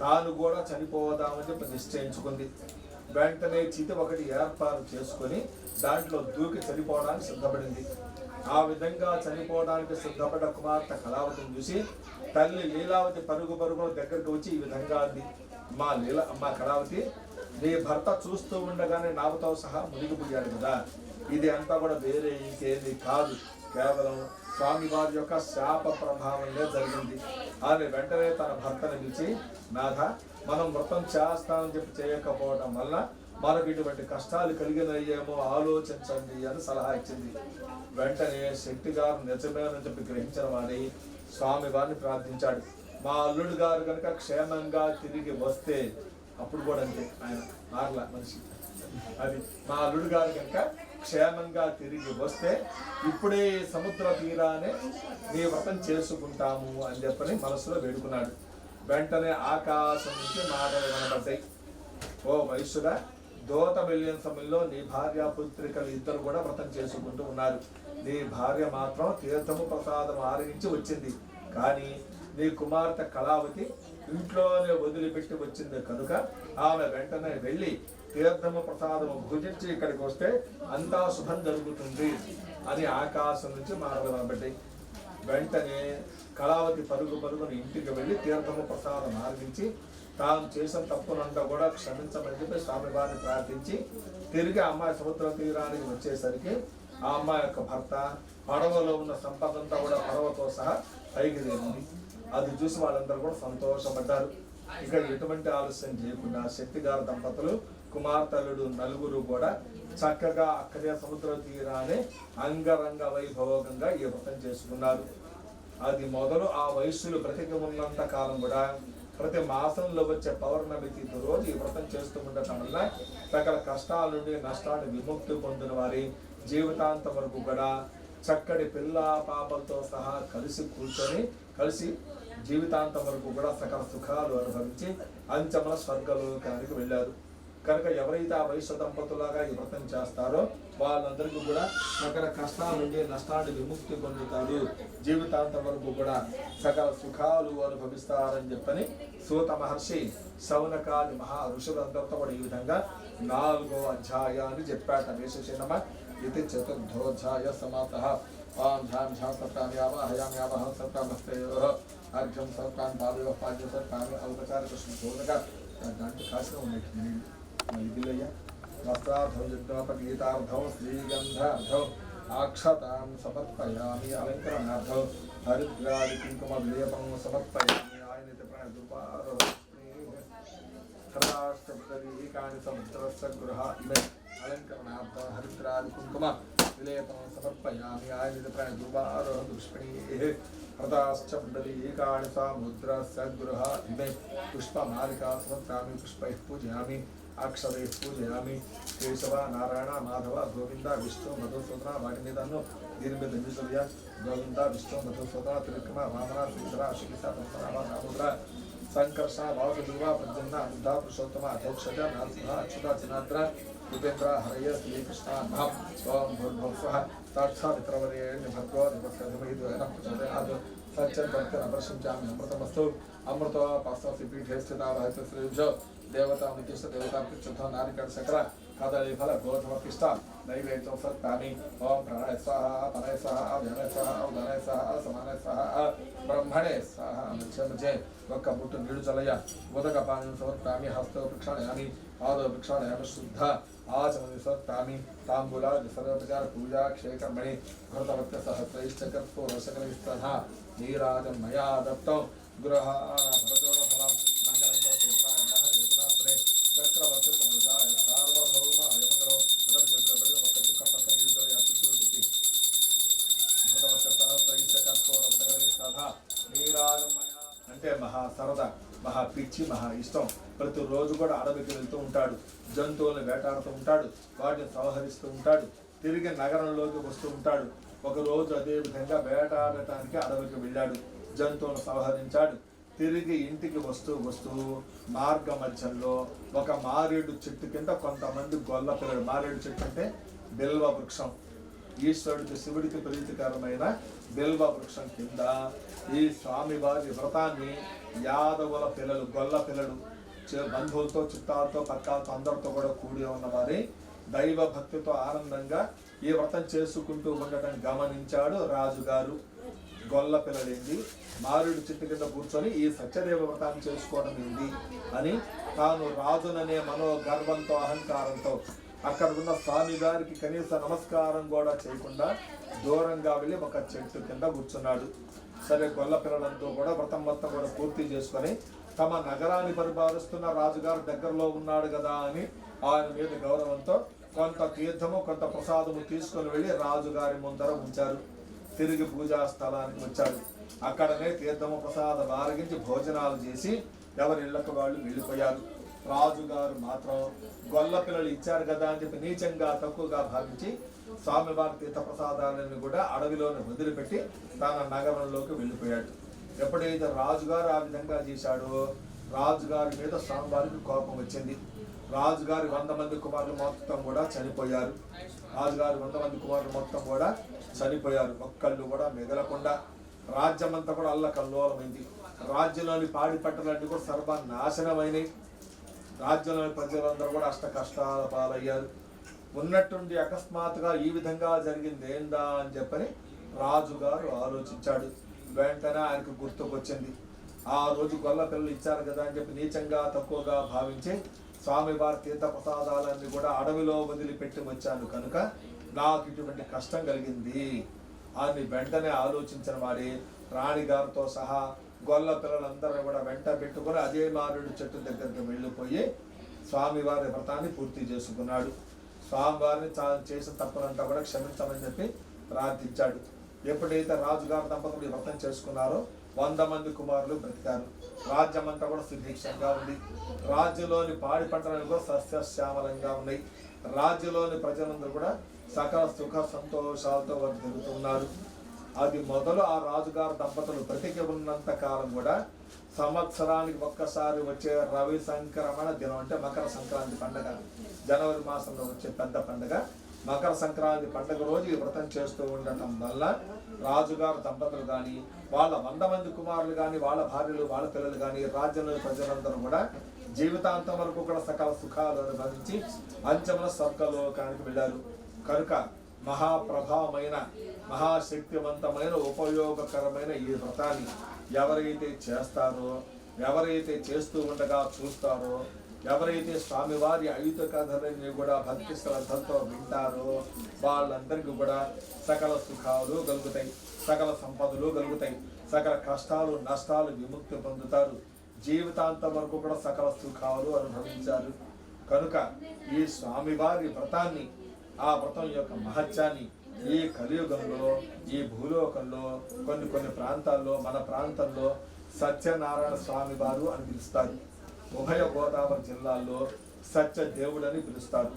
తాను కూడా చనిపోదామని చెప్పి నిశ్చయించుకుంది. వెంటనే చితి ఒకటి ఏర్పాటు చేసుకొని దాంట్లో దూకి చనిపోవడానికి సిద్ధపడింది. ఆ విధంగా చనిపోవడానికి సిద్ధపడ్డ కుమార్తె కళావతిని చూసి తల్లి లీలావతి పరుగున దగ్గరికి వచ్చి ఈ విధంగా అంది, అమ్మా కళావతి, నీ భర్త చూస్తూ ఉండగానే నావతో సహా మునిగిపోయాడు కదా, ఇది అంతా కూడా వేరే ఇంకేది కాదు, కేవలం స్వామివారి యొక్క శాప ప్రభావంలో జరిగింది. ఆమె వెంటనే తన భర్తను పిలిచి, నాథ, మనం వ్రతం చేస్తామని చెప్పి చేయకపోవడం వల్ల మనకు ఇటువంటి కష్టాలు కలిగినయ్యేమో ఆలోచించండి అని సలహా ఇచ్చింది. వెంటనే శెట్టి గారు నిజమేనని చెప్పి గ్రహించిన వాడి స్వామివారిని ప్రార్థించాడు. మా అల్లుడు గారు కనుక క్షేమంగా తిరిగి వస్తే, అప్పుడు కూడా అంతే, ఆయన నార్ల మనిషి, అది మా అల్లుడు గారు కనుక క్షేమంగా తిరిగి వస్తే ఇప్పుడే సముద్ర తీరానే నీ వ్రతం చేసుకుంటాము అని చెప్పని మనసులో వేడుకున్నాడు. వెంటనే ఆకాశం నుంచి మాటలు వినబడ్డాయి. ఓ వైశ్యుడ, దూత వెళ్ళిన సమయంలో నీ భార్య పుత్రికలు ఇద్దరు కూడా వ్రతం చేసుకుంటూ ఉన్నారు. నీ భార్య మాత్రం తీర్థము ప్రసాదం ఆరగించి వచ్చింది. కానీ నీ కుమార్తె కళావతి ఇంట్లోనే వదిలిపెట్టి వచ్చింది కనుక ఆమె వెంటనే వెళ్ళి తీర్థము ప్రసాదము భుజించి ఇక్కడికి వస్తే అంతా శుభం జరుగుతుంది అని ఆకాశం నుంచి మాటలు వినబడ్డాయి. వెంటనే కళావతి పరుగున ఇంటికి వెళ్ళి తీర్థము ప్రసాదం ఆరగించి తాను చేసిన తప్పునంతా కూడా క్షమించమని చెప్పి స్వామివారిని ప్రార్థించి తిరిగి అమ్మాయి సముద్ర తీరానికి వచ్చేసరికి ఆ అమ్మాయి యొక్క భర్త పడవలో ఉన్న సంపదంతా కూడా పడవతో సహా పైకి తేలింది. అది చూసి వాళ్ళందరూ కూడా సంతోషపడ్డారు. ఇక ఎటువంటి ఆలస్యం చేయకుండా శక్తిగారు దంపతులు కుమార్తెలుడు నలుగురు కూడా చక్కగా అక్కడే సముద్ర తీరాన్ని అంగరంగ వైభోగంగా ఈ వ్రతం చేసుకున్నారు. అది మొదలు ఆ వయస్సులు బ్రతికి ఉన్నంత కాలం కూడా ప్రతి మాసంలో వచ్చే పౌర్ణమి తిథి రోజు ఈ వ్రతం చేస్తూ ఉండటం వల్ల సకల కష్టాల నుండి నష్టాన్ని విముక్తి పొందిన వారి జీవితాంతం వరకు కూడా చక్కటి పిల్ల పాపలతో సహా కలిసి జీవితాంతం వరకు కూడా సకల సుఖాలు అనుభవించి అంచమల స్వర్గలోకానికి వెళ్ళారు. కనుక ఎవరైతే ఆ వయసు దంపతులాగా ఈ వ్రతం చేస్తారో వాళ్ళందరికీ కూడా సకల కష్టాల నుండి నష్టాన్ని విముక్తి పొందుతారు, జీవితాంతం వరకు కూడా సకల సుఖాలు అనుభవిస్తారని చెప్పని సూత మహర్షి శౌనకాది మహా ఋషులందరితో కూడా ఈ విధంగా 4వ అధ్యాయాన్ని చెప్పాట. వేషశినమ ఇది చతుర్థోధ్యాయ సమాప్తః. ఓం ఝాం ఝాం సత్యామ్యావహయామ్యావహం సత్యామస్తయోః అర్ఘ్యం సత్యాన్ పాదయోః పాద్య సత్యామి ఔపచార కృష్ణ శోధక దాంట్లో కాసిన ఉన్నాయి ఇదిలయ్య వస్త్రార్థం యజ్ఞోపగీతార్థం శ్రీగంధార్థం అక్షతాం సమర్పయామి అలంకరణార్థం హరిద్రాది కుంకుమ విలేపం సమర్పయామి ఆయనతి ప్రణదుపారాష్ట్రపదీకాని సముద్రస్య గృహ ఇమే అలంకరణార్థం హరిద్రాది కుంకుమ విలేపం సమర్పయామి ఆయనతి ప్రణదుపారాష్ట్రపుష్పిణీః హృతాశ్చ సముద్రస్య గృహ ఇమే పుష్పమాలికా సమర్పయామి పుష్పైః పూజయామి అక్షరైః పూజయామి. కేశవ నారాయణ మాధవ గోవింద విష్ణు మధుసూదన వాటి మీదను దీని మీద నిజుయ గోవింద విష్ణు మధుసూదన తిరుక్రమ వామన శ్రీధర శిఖిత పద్మనాభ దామోదర సంకర్షణ వాసుదేవ ప్రద్యుమ్న బుద్ధ పురుషోత్తమ అధోక్షజ నరసింహ అచ్యుత జనార్దన ఉపేంద్ర హరయ శ్రీకృష్ణ మహం. ఓం భూర్భువః సాక్షాత్ పితరవరేణ్య భర్గో దేవస్య ద్వైన ప్రచోదయాత్ సత్యం భక్తిర్ అపరిశించామి అమృతమస్తు. అమృత పాస్తి పీఠే స్థితా వహత శ్రీజ దేవతా నిత్యస్థ దేవతా పిచ్చుద్ధ నారికట సకల కదళి ఫల గోధుమ పిష్ట నైవేద్యం సత్తామి. ఓం ప్రాణాయ స్వాహ పరాయ స్వాహ వ్యానాయ స్వాహ ఉదానాయ స్వాహ సమానాయ స్వాహ బ్రహ్మణే స్వాహ. మధ్య ఒక్క బుట్టు నీడు చలయ ఉదక పానీయం సమర్పామి. హస్తో ప్రక్షాళయామి పాదో ప్రక్షాళయామి శుద్ధ ఆచమని సత్తామి. తాంబూలాది సర్వోపచార పూజా క్షేకర్మణి భరతవత్య సహస్రైశ్చ కర్పూరసకలైస్తథ నీరాజం మయా దత్తం గృహ భరజోఫలం మంగళంతో క్షేత్రాయ హేతునాత్రే చక్రవర్తి సముదాయ సార్వభౌమ అయమంగళం పదం చేతులబడి ఒక చుక్క పక్క నీడుదల అచ్చుతూకి భరతవత్య సహస్రైశ్చ కర్పూరసకలైస్తథ నీరాజం మయా. అంటే మహా సరదా, మహా పిచ్చి, మహా ఇష్టం. ప్రతిరోజు కూడా అడవికి వెళ్తూ ఉంటాడు, జంతువులను వేటాడుతూ ఉంటాడు, వాటిని సంహరిస్తూ ఉంటాడు, తిరిగి నగరంలోకి వస్తూ ఉంటాడు. ఒకరోజు అదే విధంగా వేటాడటానికి అడవికి వెళ్ళాడు, జంతువులను సంహరించాడు. తిరిగి ఇంటికి వస్తూ మార్గ మధ్యంలో ఒక మారేడు చెట్టు కింద కొంతమంది గొల్ల పిల్లలు, మారేడు చెట్టు అంటే బిల్వ వృక్షం, ఈశ్వరుడికి శివుడికి ప్రీతికరమైన బిల్వ వృక్షం కింద ఈ స్వామివారి వ్రతాన్ని యాదవుల పిల్లలు, గొల్ల పిల్లలు, బంధువులతో, చుట్టాలతో, పక్కాలతో అందరితో కూడా కూడి ఉన్నవారి దైవ భక్తితో ఆనందంగా ఈ వ్రతం చేసుకుంటూ ఉండటం గమనించాడు రాజుగారు. గొల్ల పిల్లలేంది, మారేడు చెట్టు కింద కూర్చొని ఈ సత్యదేవ వ్రతాన్ని చేసుకోవడం ఏంది అని తాను రాజుననే మనోగర్వంతో, అహంకారంతో అక్కడ ఉన్న స్వామి గారికి కనీస నమస్కారం కూడా చేయకుండా దూరంగా వెళ్ళి ఒక చెట్టు కింద కూర్చున్నాడు. సరే, గొల్ల పిల్లలంతా కూడా వ్రతం మొత్తం కూడా పూర్తి చేసుకొని తమ నగరాన్ని పరిపాలిస్తున్న రాజుగారు దగ్గరలో ఉన్నాడు కదా అని ఆయన మీద గౌరవంతో కొంత తీర్థము కొంత ప్రసాదము తీసుకొని వెళ్ళి రాజుగారి ముందర ఉంచారు. తిరిగి పూజా స్థలానికి వచ్చాడు. అక్కడనే తీర్థము ప్రసాదం ఆరగించి భోజనాలు చేసి ఎవరి ఇళ్లకు వాళ్ళు వెళ్ళిపోయారు. రాజుగారు మాత్రం గొల్ల పిల్లలు ఇచ్చారు కదా అని చెప్పి నీచంగా, తక్కువగా భావించి స్వామివారి తీర్థ ప్రసాదాలను కూడా అడవిలోనే వదిలిపెట్టి తన నగరంలోకి వెళ్ళిపోయాడు. ఎప్పుడైతే రాజుగారు ఆ విధంగా చేశాడో రాజుగారి మీద స్వామివారికి కోపం వచ్చింది. రాజుగారి 100 మంది కుమారులు మొత్తం కూడా చనిపోయారు. రాజుగారి 100 మంది కుమారులు మొత్తం కూడా చనిపోయారు. ఒక్కళ్ళు కూడా మిగలకుండా రాజ్యం అంతా కూడా అల్లకల్లోలమైంది. రాజ్యంలోని పాడి పట్టలన్నీ కూడా సర్వనాశనమైనవి. రాజ్యంలోని ప్రజలందరూ కూడా అష్ట కష్టాల పాలయ్యారు. ఉన్నట్టుండి అకస్మాత్తుగా ఈ విధంగా జరిగింది ఏందా అని చెప్పని రాజుగారు ఆలోచించాడు. వెంటనే ఆయనకు గుర్తుకొచ్చింది. ఆ రోజు గొల్ల పిల్లలు ఇచ్చారు కదా అని చెప్పి నీచంగా తక్కువగా భావించి స్వామివారి తీర్థ ప్రసాదాలన్నీ కూడా అడవిలో వదిలిపెట్టి వచ్చాను కనుక నాకు ఇటువంటి కష్టం కలిగింది అని వెంటనే ఆలోచించిన వారి రాణిగారితో సహా గొల్ల పిల్లలందరినీ కూడా వెంట పెట్టుకుని అదే మారేడు చెట్టు దగ్గరికి వెళ్ళిపోయి స్వామివారి వ్రతాన్ని పూర్తి చేసుకున్నాడు. స్వామివారిని చేసిన తప్పునంతా కూడా క్షమించమని చెప్పి ప్రార్థించాడు. ఎప్పుడైతే రాజుగారి దంపతులు ఈ వ్రతం చేసుకున్నారో 100 మంది కుమారులు బ్రతికారు. రాజ్యం అంతా కూడా సుభిక్షంగా ఉంది. రాజ్యంలోని పాడి పంటలు కూడా సస్యశ్యామలంగా ఉన్నాయి. రాజ్యంలోని ప్రజలందరూ కూడా సకల సుఖ సంతోషాలతో వారు తిరుగుతున్నారు. అది మొదలు ఆ రాజుగారు దంపతులు బ్రతికి ఉన్నంత కాలం కూడా సంవత్సరానికి ఒక్కసారి వచ్చే రవి సంక్రమణ దినం అంటే మకర సంక్రాంతి పండుగ, జనవరి మాసంలో వచ్చే పెద్ద పండుగ మకర సంక్రాంతి పండుగ రోజు ఈ వ్రతం చేస్తూ ఉండటం వల్ల రాజుగారు దంపతులు కానీ వాళ్ళ 100 మంది కుమారులు కానీ వాళ్ళ భార్యలు వాళ్ళ పిల్లలు కానీ రాజ్యంలో ప్రజలందరూ కూడా జీవితాంతం వరకు కూడా సకల సుఖాలు అనుభవించి అంచముల స్వర్గలోకానికి వెళ్ళారు. కనుక మహాప్రభావమైన మహాశక్తివంతమైన ఉపయోగకరమైన ఈ వ్రతాన్ని ఎవరైతే చేస్తారో, ఎవరైతే చేస్తూ ఉండగా చూస్తారో, ఎవరైతే స్వామివారి 5 కథలని కూడా భక్తి శ్రద్ధలతో వింటారో వాళ్ళందరికీ కూడా సకల సుఖాలు కలుగుతాయి, సకల సంపదలు కలుగుతాయి, సకల కష్టాలు నష్టాలు విముక్తి పొందుతారు, జీవితాంతం వరకు కూడా సకల సుఖాలు అనుభవించారు. కనుక ఈ స్వామివారి వ్రతాన్ని, ఆ వ్రతం యొక్క మహత్యాన్ని ఈ కలియుగంలో ఈ భూలోకంలో కొన్ని ప్రాంతాల్లో మన ప్రాంతంలో సత్యనారాయణ స్వామి వారు అని పిలుస్తారు. ఉభయ గోదావరి జిల్లాల్లో సత్య దేవుడు అని పిలుస్తారు.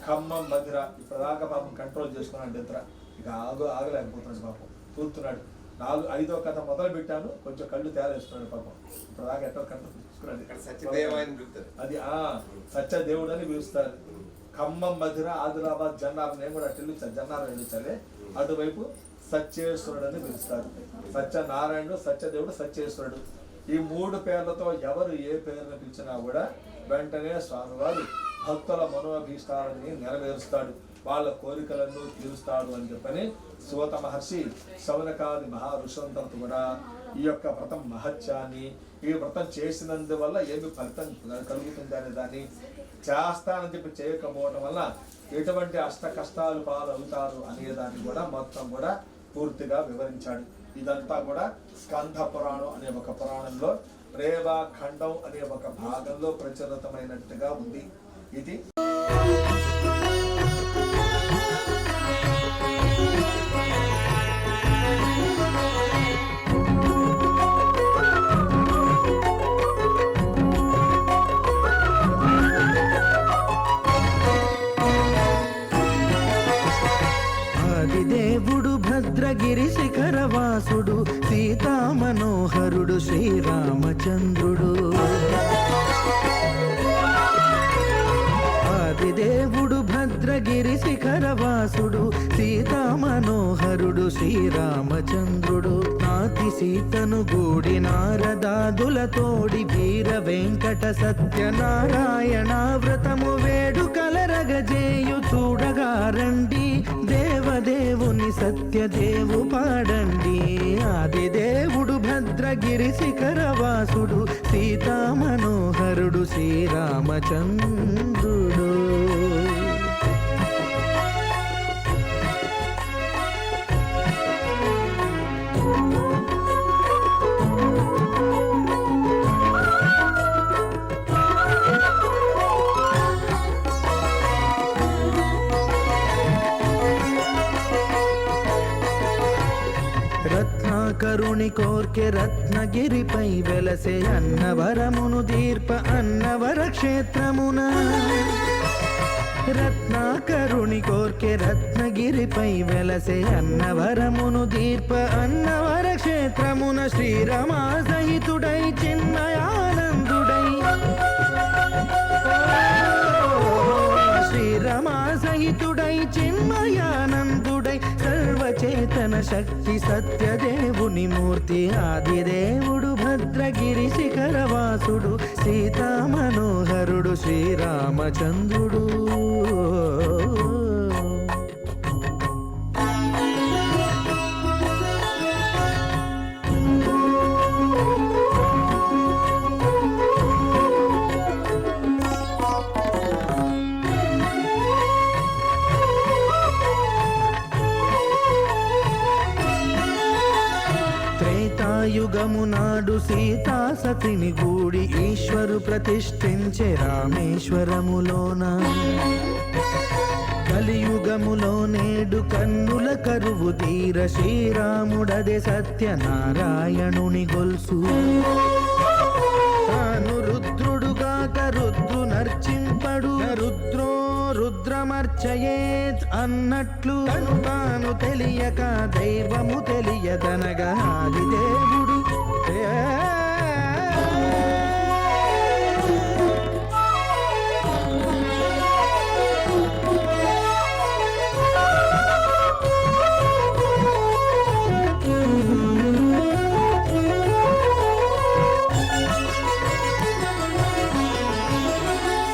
ఖమ్మం మధిర ఇప్పటిదాకా పాపం కంట్రోల్ చేసుకున్నాడు నిద్ర, ఇక ఆగలేకపోతున్నాడు పాపం, కూర్చున్నాడు. 5వ కథ మొదలు పెట్టాను, కొంచెం కళ్ళు తేలేస్తున్నాడు పాపం. ఇప్పటిదాకా ఎట్లా కంట్రోల్ తీసుకున్నాడు. అది సత్య దేవుడు అని పిలుస్తారు. ఖమ్మం మధిర ఆదిలాబాద్ జన్నారం, నేను కూడా అటు వెళ్ళొచ్చాను, జన్నారం వెళ్ళొచ్చాలే, అటువైపు సత్యేశ్వరుడు అని పిలుస్తారు. సత్యనారాయణుడు, సత్యదేవుడు, సత్యేశ్వరుడు ఈ 3 పేర్లతో ఎవరు ఏ పేరును పిలిచినా కూడా వెంటనే స్వామివారు భక్తుల మనోభీష్టాలని నెరవేరుస్తాడు, వాళ్ళ కోరికలను తీరుస్తాడు అని చెప్పని సూత మహర్షి శౌనకాది మహారుషులందరితో కూడా ఈ యొక్క వ్రతం మహత్యాన్ని, ఈ వ్రతం చేసినందువల్ల ఏమి ఫలితం కలుగుతుంది అనే దాన్ని, చేస్తానని చెప్పి చేయకపోవడం వల్ల ఎటువంటి అష్ట కష్టాలు పాలవుతారు అనేదాన్ని కూడా మొత్తం కూడా పూర్తిగా వివరించాడు. ఇదంతా కూడా స్కంధ పురాణం అనే ఒక పురాణంలో రేవా ఖండం అనే ఒక భాగంలో ప్రచురితమైనట్టుగా ఉంది. ఇది దేవుడు భద్రగిరి శిఖరవాసుడు సీతా మనోహరుడు శ్రీరామచంద్రుడు. ఆదిదేవుడు భద్రగిరి శిఖరవాసుడు సీతా మనోహరుడు శ్రీరామచంద్రుడు. నాతి సీతను గూడి నారదాదులతోడి వీర వెంకట సత్యనారాయణ వ్రతము వేడుకలరగజేయు చూడగా రండి, దేవదేవుని సత్యదేవు పాడండి. ఆదిదేవుడు భద్రగిరి శిఖరవాసుడు సీతా మనోహరుడు శ్రీరామచంద్రుడు. కరుణి కోర్కె రత్నగిరిపై వెలసే అన్నవరమును దీర్ప అన్నవర క్షేత్రమున రత్నాకరుణి కోర్కె రత్నగిరిపై వెలసే అన్నవరమును దీర్ప అన్నవర క్షేత్రమున శ్రీరమా సహితుడై చిన్మయానందుడై శ్రీరమా సహితుడై చిన్మయానందుడై సర్వచేతన శక్తి సత్యదేవుని మూర్తి ఆదిదేవుడు భద్రగిరి శిఖరవాసుడు సీతా మనోహరుడు శ్రీరామచంద్రుడు త్రేతాయుగము నాడు సీతా సతిని గూడి ఈశ్వరు ప్రతిష్ఠించే రామేశ్వరములోన కలియుగములో నేడు కన్నుల కరువు తీర శ్రీరాముడదే సత్యనారాయణుని గొల్సు తాను రుద్రుడుగాక రుద్రు నర్చింపడు రుద్రో రుద్రమర్చయేత్ అన్నట్లు తను తాను తెలియక దైవము తెలియదనగా ఆదిదేవుడు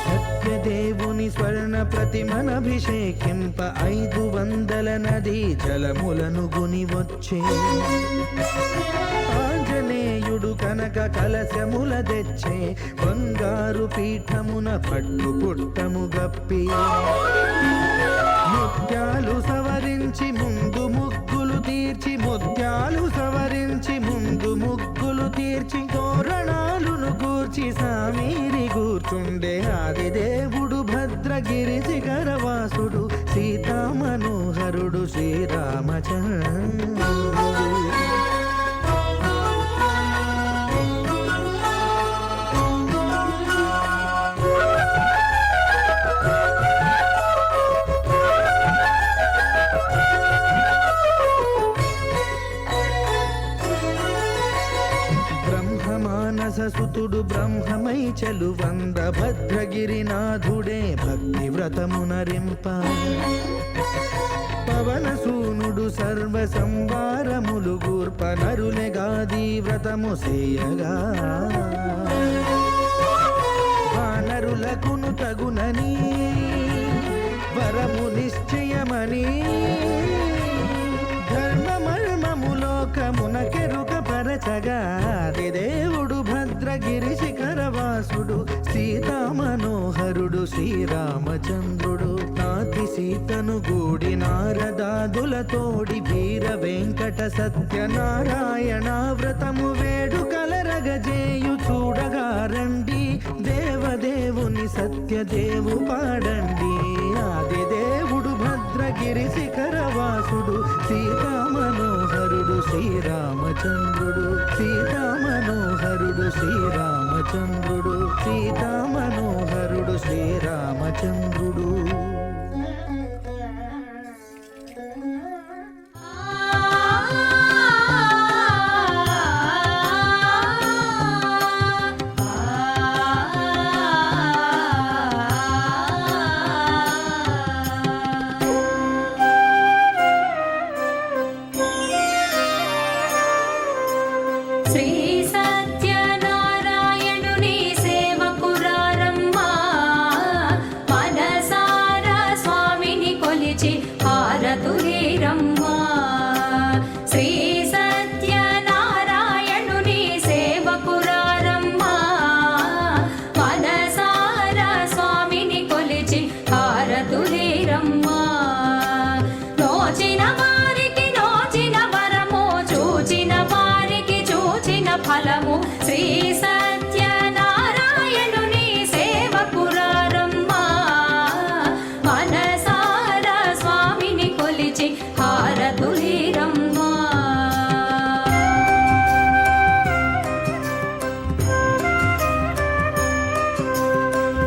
సత్యదేవుని స్వర్ణ ప్రతిమనభిషేకింప 500 నదీ జలములను గుని వచ్చే ఆంజనేయుడు కనక కలశముల తెచ్చే బంగారు పీఠమున పట్టు పుట్టము గప్పి ముత్యాలు సవరించి ముందు ముగ్గులు తీర్చి ముత్యాలు సవరించి ముందు ముగ్గులు తీర్చి తోరణాలును కూర్చి సామీరి కూర్చుండే ఆదిదేవుడు భద్రగిరి శిఖరవాసుడు సీతా మనోహరుడు శ్రీరామచంద్రుడు సుతుడు బ్రహ్మమై చలువంద భద్రగిరినాథుడే భక్తి వ్రతమునరింప పవన సూనుడు సర్వ సంవారములు గూర్ప నరులెగాది వ్రతము సేయగా వానరులకును తగునని వరము నిశ్చయమని ధర్మమర్మములోకమునకెరుక పరచగా దేవుడు భద్రగిరి శిఖరవాసుడు సీతా మనోహరుడు శ్రీరామచంద్రుడు నాతి సీతను గూడి నారదాదులతోడి వీర వెంకట సత్యనారాయణ వ్రతము వేడుకలరగజేయు చూడగా రండి దేవదేవుని సత్యదేవు పాడండి ఆదిదేవుడు భద్రగిరి శిఖరవాసుడు సీతా మనోహరుడు శ్రీరామచంద్రుడు సీతా మనోహరుడు శ్రీరామచంద్రుడు సీతా మనోహరుడు శ్రీరామచంద్రుడు శ్రీ సత్యనారాయణుని సేవకురారమ్మా మనసారా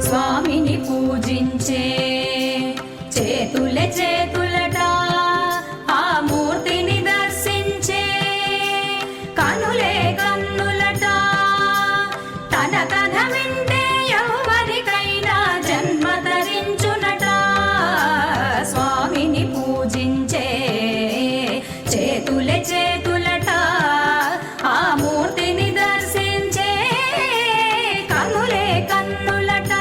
స్వామిని పూజించే చేతులే చేతులట ఆ మూర్తిని దర్శించే కనులే కన్నులట తన కథ వింటే ఎవరికైనా జన్మ ధరించునట స్వామిని పూజించే చేతులే చేతులట ఆ మూర్తిని దర్శించే కనులే కన్నులట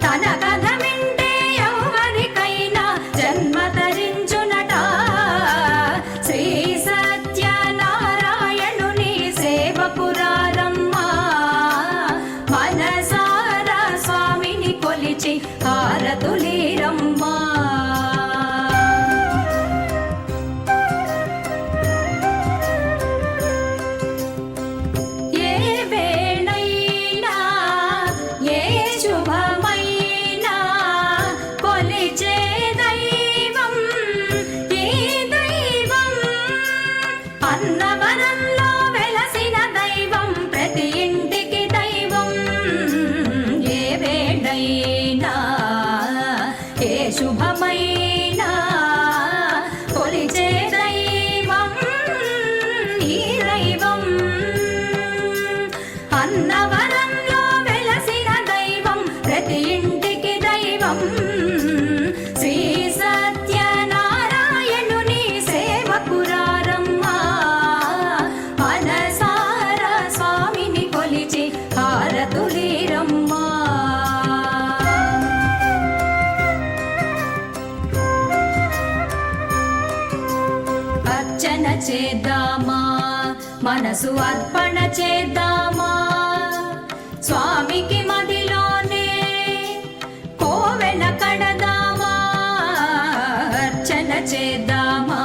తన కథ వింటే ఎవరికైనా జన్మ ధరించునట శ్రీ సత్యనారాయణుని సేవకురారమ్మా మనసారా స్వామిని కొలిచి హారతులీరమ్మా ఏ వేళైనా ఏ శుభమైనా కొలిచే దైవం ఈ దైవం అన్నవరంలో వెలసిన దైవం ప్రతి ఇంటికి దైవం ఏ వేళైనా ఏ శుభమైనా కొలిచే దైవం ఈ దైవం అన్నవరంలో వెలసిన దైవం ప్రతి ఇంటికి దైవం శ్రీ సత్యనారాయణుని సేవకురారమ్మా మనసారా స్వామిని కొలిచి హారతులీరమ్మా అర్చన చేద్దామా మనసు అర్పణ చేద్దామా స్వామికి మదిలోనే కోవెల కడదామా అర్చన చేద్దామా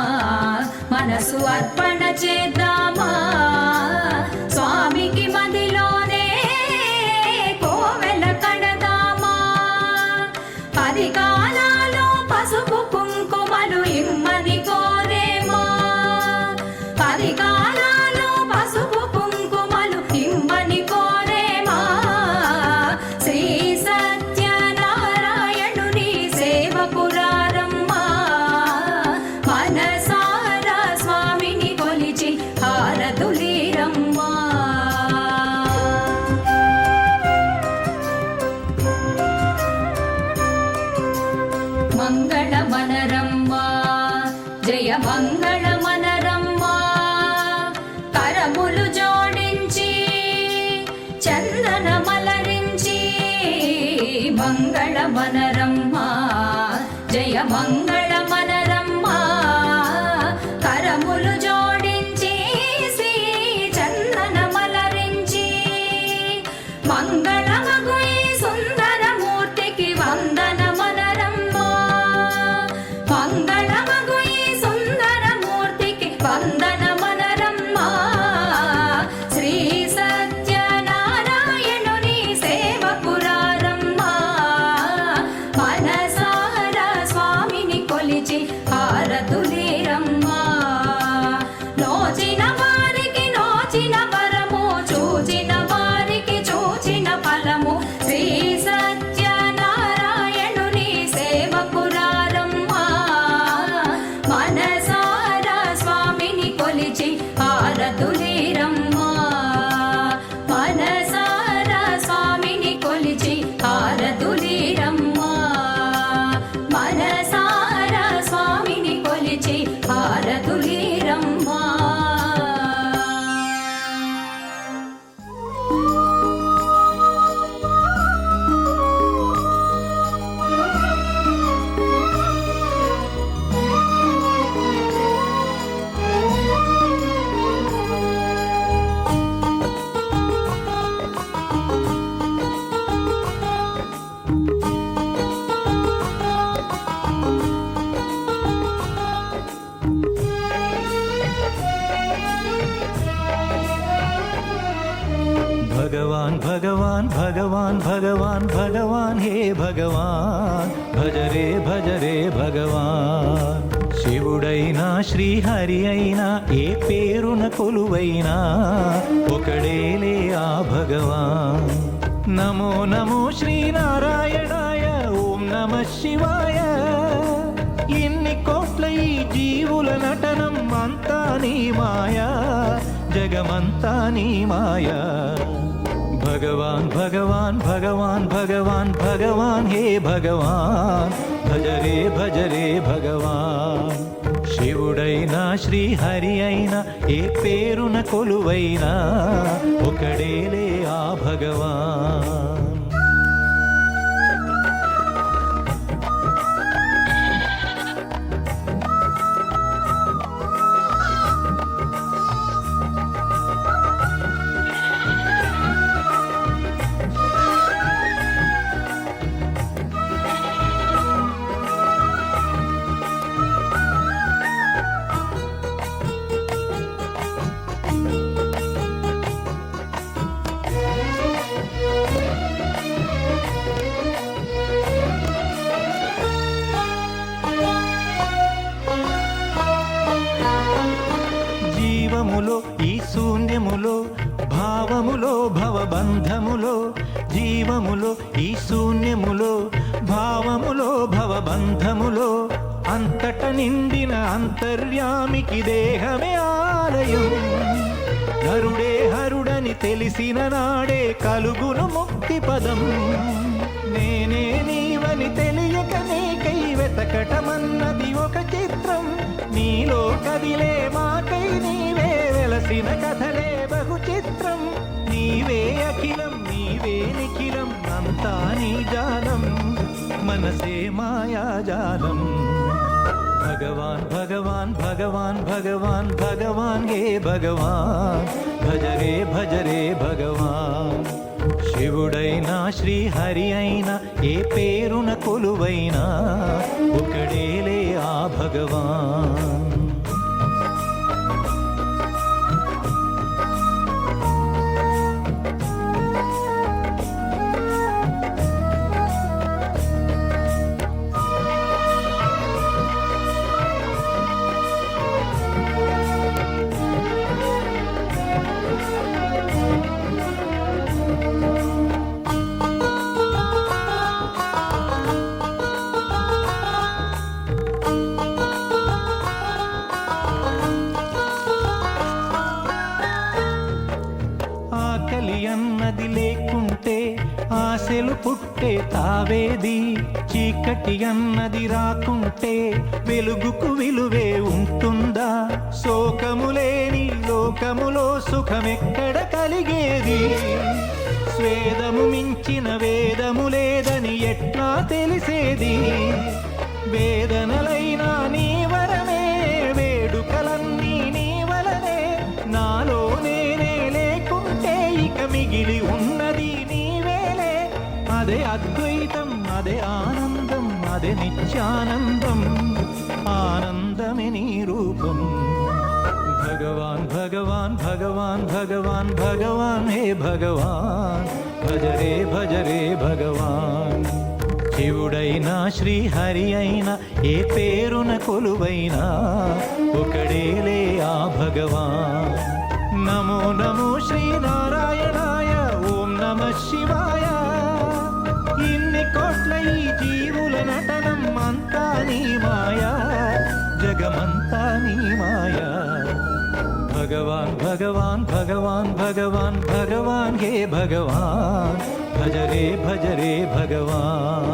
మనసు అర్పణ చేద్దామా స్వామికి మదిలోనే కోవెల కడదామా 10 కాలాలు పసుపు కుంకుమలు ఇమ్మని కోరేమా 10 కాలాలు పసుపు కుంకుమలు ఇమ్మని కోరేమా శ్రీ సత్యనారాయణుని సేవకురారమ్మా మనసారా స్వామిని కొలిచి హారతులీరమ్మా మంగళమనరమ్మా జయ మంగళమనరమ్మా కరములు జోడించి చందన మలరించి మంగళమనరమ్మా జయ మంగళమనరమ్మా కరములు జోడించి శ్రీ చందన మలరించి మంగళమగు ఈ సుందరమూర్తికి వందనమనరమ్మా మంగళమగు ఈ సుందరమూర్తికి వందనమనరమ్మా శ్రీ సత్యనారాయణుని సేవకురారమ్మా మనసారా స్వామిని కొలిచి హారతులీరమ్మా నోచిన వారికి నోచిన వరము చూచిన వారికి చూచిన ఫలము శ్రీ సత్యనారాయణుని సేవకురారమ్మా మనసారా స్వామిని కొలిచి హారతులీరమ్మా మనసారా స్వామిని కొలిచి హారతులీరమ్మా మనసారా స్వామిని కొలిచి హారతులీరమ్మా भगवान भगवान भगवान भगवान भगवान हे भगवान भज रे भगवान శివుడైనా శ్రీహరి అయినా ఏ పేరున కొలువైనా ఒకడేలే ఆ భగవాన్ నమో నమో శ్రీనారాయణాయ ఓం నమ శివాయ. ఇన్ని కోట్ల ఈ జీవుల నటనం అంతా నీ మాయా, జగమంతా నీ మాయా. భగవాన్ భగవాన్ భగవాన్ భగవాన్ భగవాన్ హే భగవాన్, భజరే భజరే భగవాన్. శివుడైనా శ్రీహరి అయినా ఏ పేరున కొలువైనా ఒకడేలే ఆ భగవాన్. జీవములో ఈ శూన్యములో భావములో భవబంధములో, జీవములో ఈ శూన్యములో భావములో భవబంధములో, అంతట నిండిన అంతర్యామికి దేహమే ఆలయం. హరుడే హరుడని తెలిసిన నాడే కలుగును ముక్తి పదం. నేనే నీవని తెలియక నీకై వెతకటమన్నది ఒక చిత్రం. నీలో కదిలే మాకై నీవే వెలసిన కథలే బహు చిత్రం. నీవే అఖిలం నీవే నిఖిలం అంతా నీ జాలం, మనసే మాయాజాలం. భగవాన్ భగవాన్ భగవాన్ భగవాన్ భగవాన్ హే భగవాన్, భజరే భజరే భగవాన్. శివుడైనా శ్రీహరి అయినా ఏ పేరున కొలువైనా ఒకడేలే ఆ భగవాన్. ఆకలి అన్నది లేకుంటే ఆశలు పుట్టే తావేది, చీకటి అన్నది రాకుంటే వెలుగుకు విలువే ఉంటుందా? శోకము లేని లోకములో సుఖమెక్కడ కలిగేది? స్వేదము మించిన వేదము లేదని ఎట్లా తెలిసేది? వేదనలైనా నీ వరమే, వేడుకలన్నీ నీ వలనే. నాలో నేనే లేకుంటే ఇక మిగిలి ఉన్నది నీవేలే. అదే అద్వైతం అదే ఆనందం అదే నిత్యానందం, ఆనందమే నీ రూపం. భగవాన్ భగవాన్ భగవాన్ భగవాన్ భగవాన్ హే భగవాన్, భజరే భజరే భగవాన్. శివుడైనా శ్రీహరి అయినా ఏ పేరున కొలువైనా ఒకడేలే ఆ భగవాన్. నమో నమో శ్రీనారాయణాయ ఓం నమ శివాయ. ఇన్ని కోట్ల ఈ జీవుల నటనం అంతా నీ మాయా, జగమంతా నీ మాయా. భగవాన్ భగవాన్ భగవాన్ భగవాన్ భగవాన్ హే భగవాన్, భజరే భజరే భగవాన్.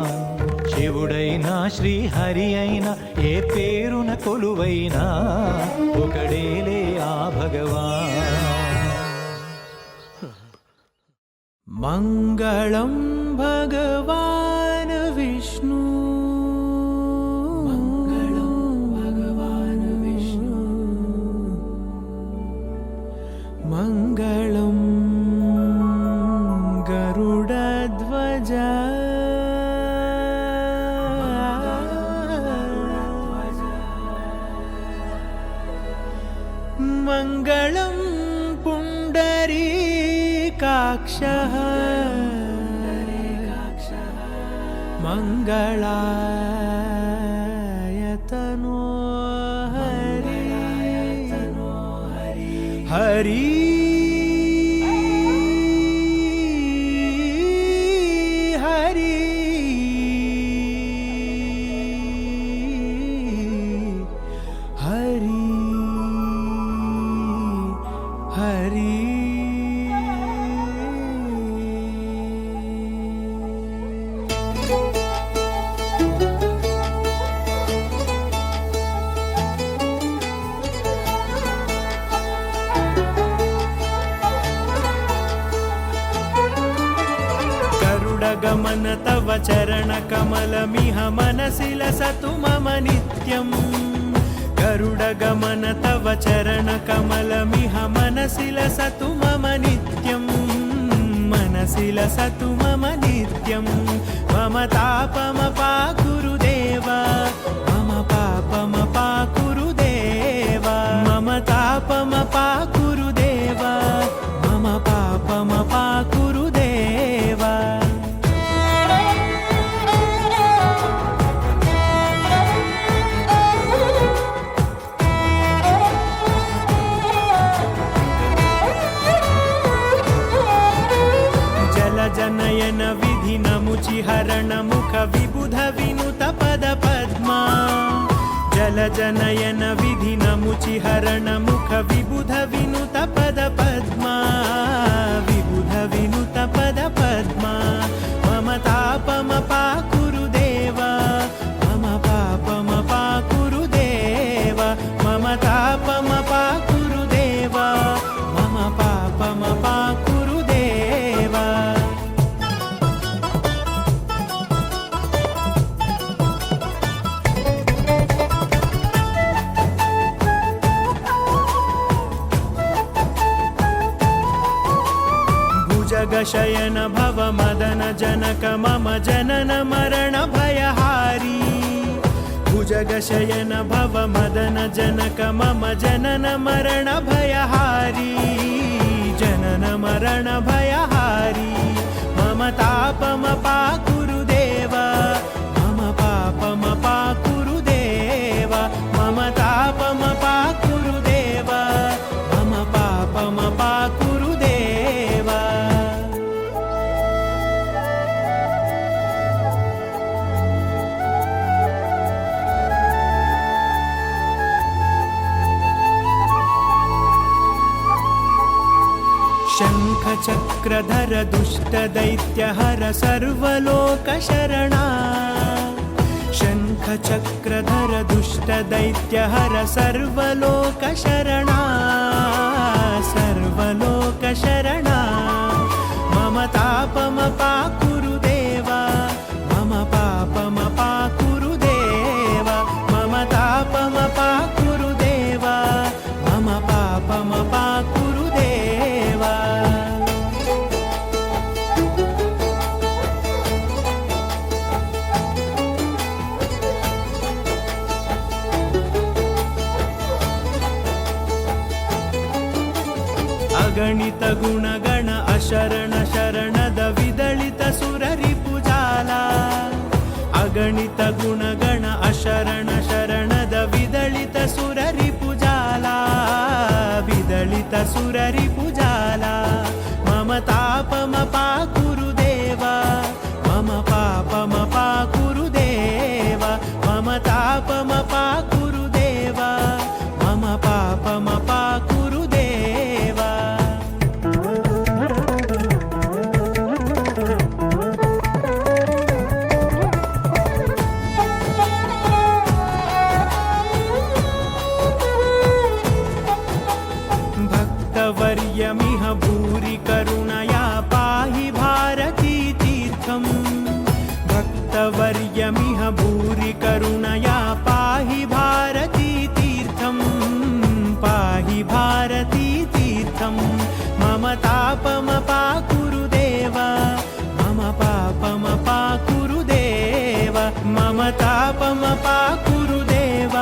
శివుడైనా శ్రీహరి అయినా ఏ పేరున కొలువైనా ఒకడేలే ఆ భగవాన్. మంగళం భగవాన్ విష్ణు, మంగళం భగవాన్ విష్ణు, మంగళం గరుడధ్వజ, మంగళం పుండరీకాక్షః, మంగళాయతనో హరి హరి गरुडगमन तव चरणकमलमिह मनसि लसतु मम नित्यम् गरुडगमन तव चरणकमलमिह मनसि लसतु मम नित्यम् मनसि लसतु मम नित्यम् मम तापमपाकुरु देव मम पापमपाकुरु देव मम तापमपाकुरु देव मम पापमपाकुरु देव जनयन विधि नमुचिहरण मुख विबुध विनुत पद पद्मा जल जनयन विधि नमुचिहरण मुख विबुध विनुत पद पद्मा विबुध विनुत पद पद्मा मम तापमपाकुरु देव मम पापमपाकुरु देव मम तापमपाकुरु देव मम पापमपाकुरु देव जगशयन भव मदन जनक मम जनन मरण भयहारी भुजगशयन भव मदन जनक मम जनन मरण भयहारी जनन मरण भयहारी मम तापमपाकुरु देव मम पापमपाकुरु देव मम तापमपाकुरु देव मम पापमपाकुरु देव शङ्खचक्रधर दुष्टदैत्यहर सर्वलोकशरणा शङ्खचक्रधर दुष्टदैत्यहर सर्वलोकशरणा सर्वलोकशरणा मम तापमपाकुरु देव मम पापमपाकुरु देव मम तापमपाकुरु देव मम पापमपाकुरु देव अगणित गुणगण अशरण शरणद विदलित सुररिपुजाला अगणित गुणगण अशरण शरणद विदलित सुररिपुजाला विदलित सुररिपुजाला मम तापमपाकुरु देव मम पापमपाकुरु देव मम तापमपाकुरु देव मम पापमपाकुरु देव भक्तवर्यमिह भूरि करुणया पाहि भारती तीर्थम् भक्तवर्यमिह भूरि करुणया पाहि भारती तीर्थम् पाहि भारती तीर्थम् मम तापमपाकुरु देव मम पापमपाकुरु देव मम तापमपाकुरु देव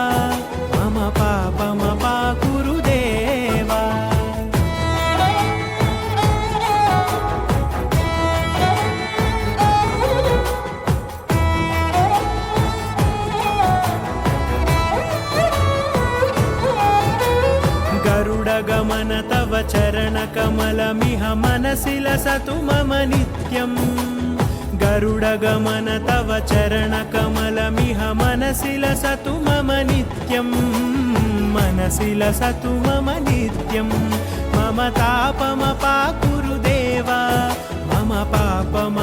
मम पापमपाकुरु देव गरुडगमन तव चरणकमलमिह मनसि लसतु मम नित्यम् गरुडगमन तव चरणकमलमिह मनसि लसतु मम नित्यम् मनसि लसतु मम नित्यम् मम तापमपाकुरु देव मम पापम